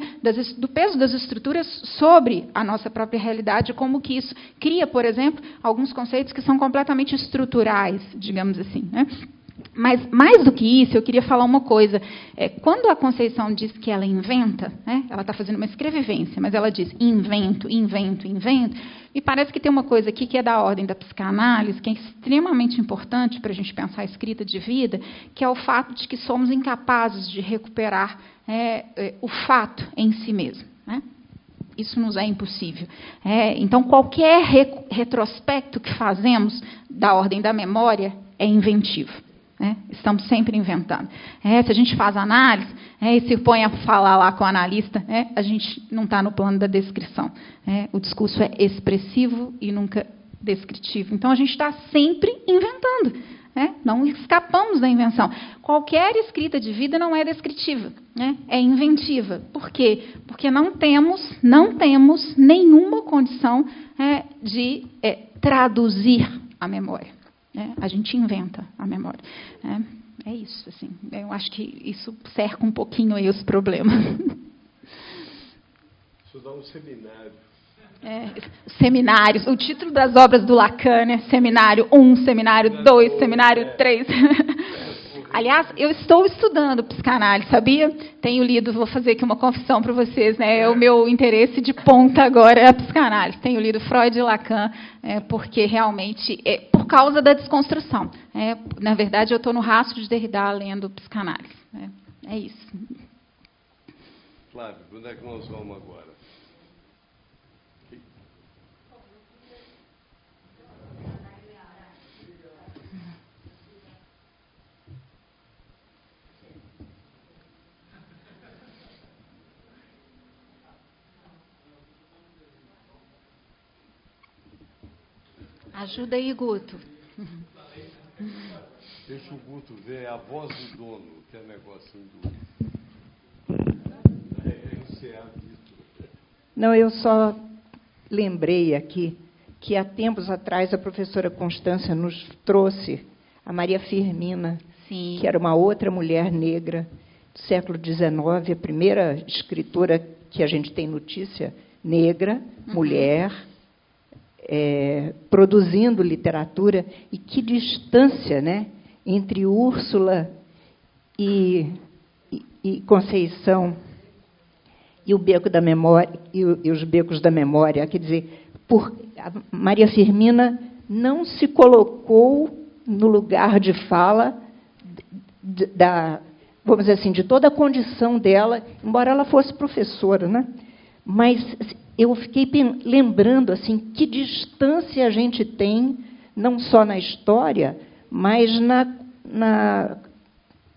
do peso das estruturas sobre a nossa própria realidade, como que isso cria, por exemplo, alguns conceitos que são completamente estruturais, digamos assim, né? Mas, mais do que isso, eu queria falar uma coisa. Quando a Conceição diz que ela inventa, né, ela está fazendo uma escrevivência, mas ela diz invento, invento, invento, e parece que tem uma coisa aqui que é da ordem da psicanálise, que é extremamente importante para a gente pensar a escrita de vida, que é o fato de que somos incapazes de recuperar o fato em si mesmo, né? Isso nos é impossível. Então, qualquer retrospecto que fazemos da ordem da memória é inventivo. Estamos sempre inventando. Se a gente faz análise e se põe a falar lá com o analista, a gente não está no plano da descrição. O discurso é expressivo e nunca descritivo. Então, a gente está sempre inventando. Não escapamos da invenção. Qualquer escrita de vida não é descritiva, é inventiva. Por quê? Porque não temos nenhuma condição de traduzir a memória. A gente inventa a memória. É isso. Assim, eu acho que isso cerca um pouquinho aí os problemas. Isso dá um seminário. Seminários. O título das obras do Lacan é Seminário 1, Seminário 2, Seminário 3. Aliás, eu estou estudando psicanálise, sabia? Tenho lido, vou fazer aqui uma confissão para vocês, né? O meu interesse de ponta agora é a psicanálise. Tenho lido Freud e Lacan, porque realmente, por causa da desconstrução. Na verdade, eu estou no rastro de Derrida lendo psicanálise. É isso. Flávio, onde é que nós vamos agora? Ajuda aí, Guto. Deixa o Guto ver a voz do dono, que é negocinho do... Não, eu só lembrei aqui que há tempos atrás a professora Constância nos trouxe a Maria Firmina, Sim. que era uma outra mulher negra do século XIX, a primeira escritora que a gente tem notícia negra, mulher, produzindo literatura. E que distância, né, entre Úrsula e Conceição e o Beco da Memória e os Becos da Memória. Quer dizer, a Maria Firmina não se colocou no lugar de fala vamos dizer assim, de toda a condição dela, embora ela fosse professora, né? Mas eu fiquei lembrando assim, que distância a gente tem, não só na história, mas na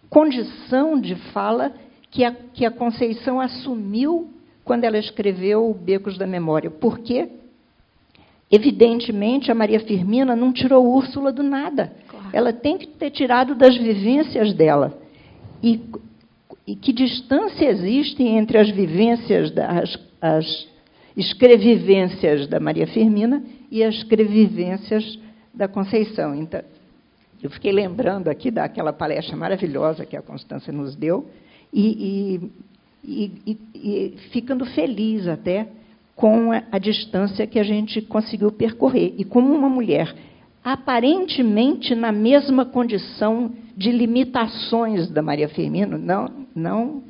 condição de fala que a Conceição assumiu quando ela escreveu Becos da Memória. Porque, evidentemente, a Maria Firmina não tirou Úrsula do nada. Claro. Ela tem que ter tirado das vivências dela. E que distância existe entre as vivências, as escrevivências da Maria Firmina e as escrevivências da Conceição. Então, eu fiquei lembrando aqui daquela palestra maravilhosa que a Constância nos deu e ficando feliz até com a distância que a gente conseguiu percorrer. E como uma mulher aparentemente na mesma condição de limitações da Maria Firmina, não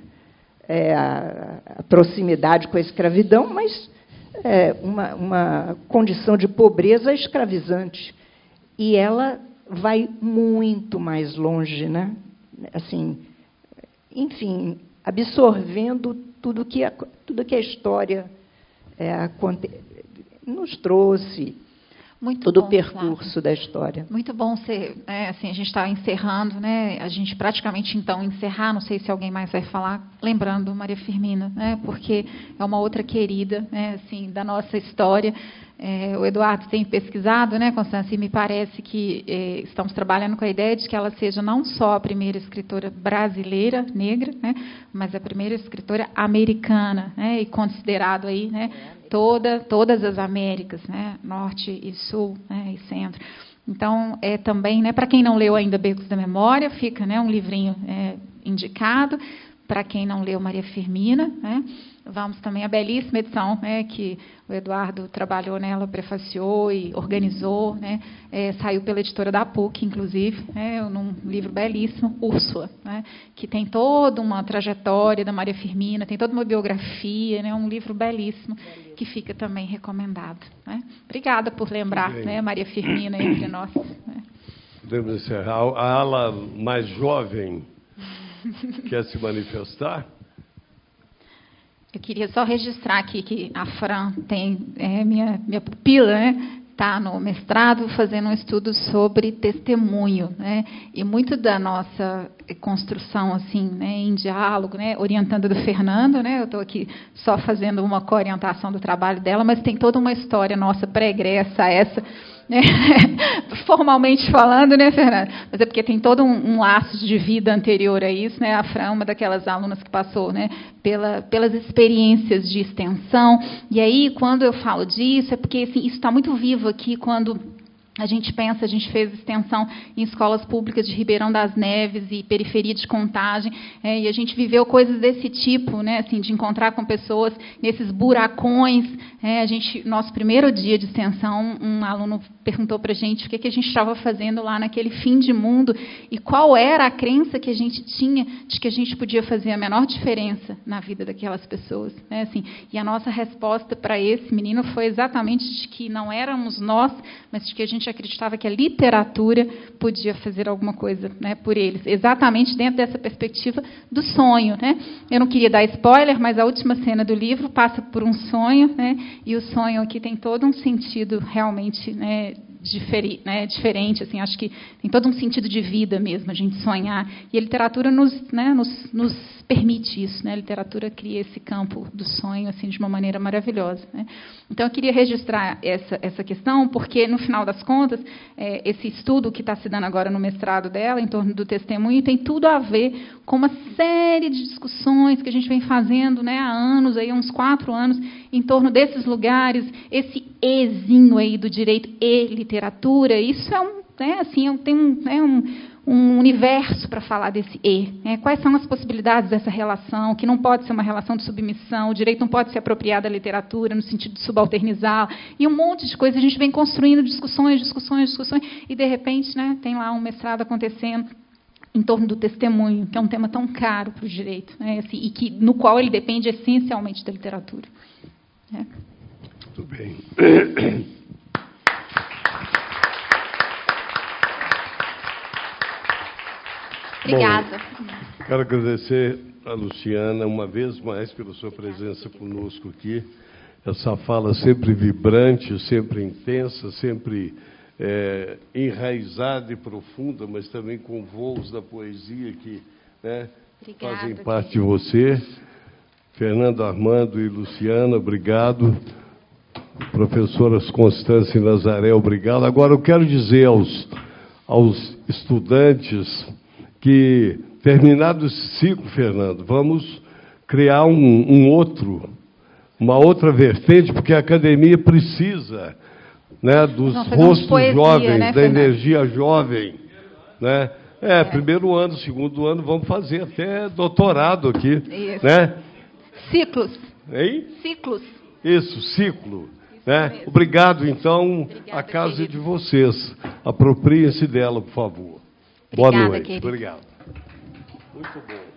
a proximidade com a escravidão, mas uma condição de pobreza escravizante. E ela vai muito mais longe, né? Assim, enfim, absorvendo tudo que a história nos trouxe. Muito todo bom, o percurso Flávia. da história. Muito bom ser, assim, a gente está encerrando, né? A gente praticamente então encerrar, não sei se alguém mais vai falar, lembrando Maria Firmina, né? Porque é uma outra querida, né? Assim, da nossa história. O Eduardo tem pesquisado, né, Constância, e me parece que estamos trabalhando com a ideia de que ela seja não só a primeira escritora brasileira negra, né, mas a primeira escritora americana, né, e considerado aí, né, todas as Américas, né, Norte e Sul, né, e Centro. Então, também, né, para quem não leu ainda Becos da Memória, fica, né, um livrinho indicado. Para quem não leu Maria Firmina, né, vamos também à belíssima edição, né, que o Eduardo trabalhou nela, prefaciou e organizou, né, saiu pela editora da PUC, inclusive, num livro belíssimo, Úrsula, né, que tem toda uma trajetória da Maria Firmina, tem toda uma biografia, né, um livro belíssimo, que fica também recomendado. Né. Obrigada por lembrar, né, Maria Firmina entre nós. Né. Podemos encerrar. A ala mais jovem quer se manifestar? Eu queria só registrar aqui que a Fran tem minha pupila, né? Está no mestrado fazendo um estudo sobre testemunho, né? E muito da nossa construção assim, né, em diálogo, né, orientando do Fernando, né? Eu estou aqui só fazendo uma coorientação do trabalho dela, mas tem toda uma história nossa pregressa a essa, né? Formalmente falando, né, Fernando? Mas é porque tem todo um laço de vida anterior a isso, né? A Fran, uma daquelas alunas que passou, né, pelas experiências de extensão. E aí, quando eu falo disso, é porque assim, isso está muito vivo aqui quando a gente fez extensão em escolas públicas de Ribeirão das Neves e periferia de Contagem, e a gente viveu coisas desse tipo, né, assim, de encontrar com pessoas nesses buracões. Nosso primeiro dia de extensão, um aluno perguntou para a gente o que a gente estava fazendo lá naquele fim de mundo e qual era a crença que a gente tinha de que a gente podia fazer a menor diferença na vida daquelas pessoas. Né, assim, e a nossa resposta para esse menino foi exatamente de que não éramos nós, mas de que a gente acreditava que a literatura podia fazer alguma coisa, né, por eles, exatamente dentro dessa perspectiva do sonho. Né? Eu não queria dar spoiler, mas a última cena do livro passa por um sonho, né, e o sonho aqui tem todo um sentido realmente, né, diferente, assim, acho que tem todo um sentido de vida mesmo, a gente sonhar. E a literatura nos permite isso, né? A literatura cria esse campo do sonho assim, de uma maneira maravilhosa. Né? Então, eu queria registrar essa questão, porque, no final das contas, esse estudo que está se dando agora no mestrado dela, em torno do testemunho, tem tudo a ver com uma série de discussões que a gente vem fazendo, né, há anos, aí, uns 4 anos, em torno desses lugares, esse ezinho aí do direito e literatura. Isso tem um universo para falar desse e. Né? Quais são as possibilidades dessa relação, que não pode ser uma relação de submissão, o direito não pode se apropriar da literatura no sentido de subalternizá-la, e um monte de coisas. A gente vem construindo discussões, e, de repente, né, tem lá um mestrado acontecendo em torno do testemunho, que é um tema tão caro para o direito, né, assim, e no qual ele depende essencialmente da literatura. Né? Muito bem. Obrigada. Bom, quero agradecer a Luciana uma vez mais pela sua presença conosco aqui. Essa fala sempre vibrante, sempre intensa, sempre enraizada e profunda, mas também com voos da poesia que, né, Obrigada, fazem parte de você. Fernando, Armando e Luciana, obrigado. Professoras Constância e Nazaré, obrigado. Agora, eu quero dizer aos estudantes que, terminado esse ciclo, Fernando, vamos criar uma outra vertente, porque a academia precisa, né, dos rostos jovens, né, da energia jovem. Né? Primeiro ano, segundo ano, vamos fazer até doutorado aqui. Isso. Né? Ciclos. Hein? Ciclos. Isso, ciclo. Né? Obrigado, então, Obrigada, a casa querido. de vocês. Apropriem-se dela, por favor. Boa Obrigada, noite. querido. Obrigado. Muito bom.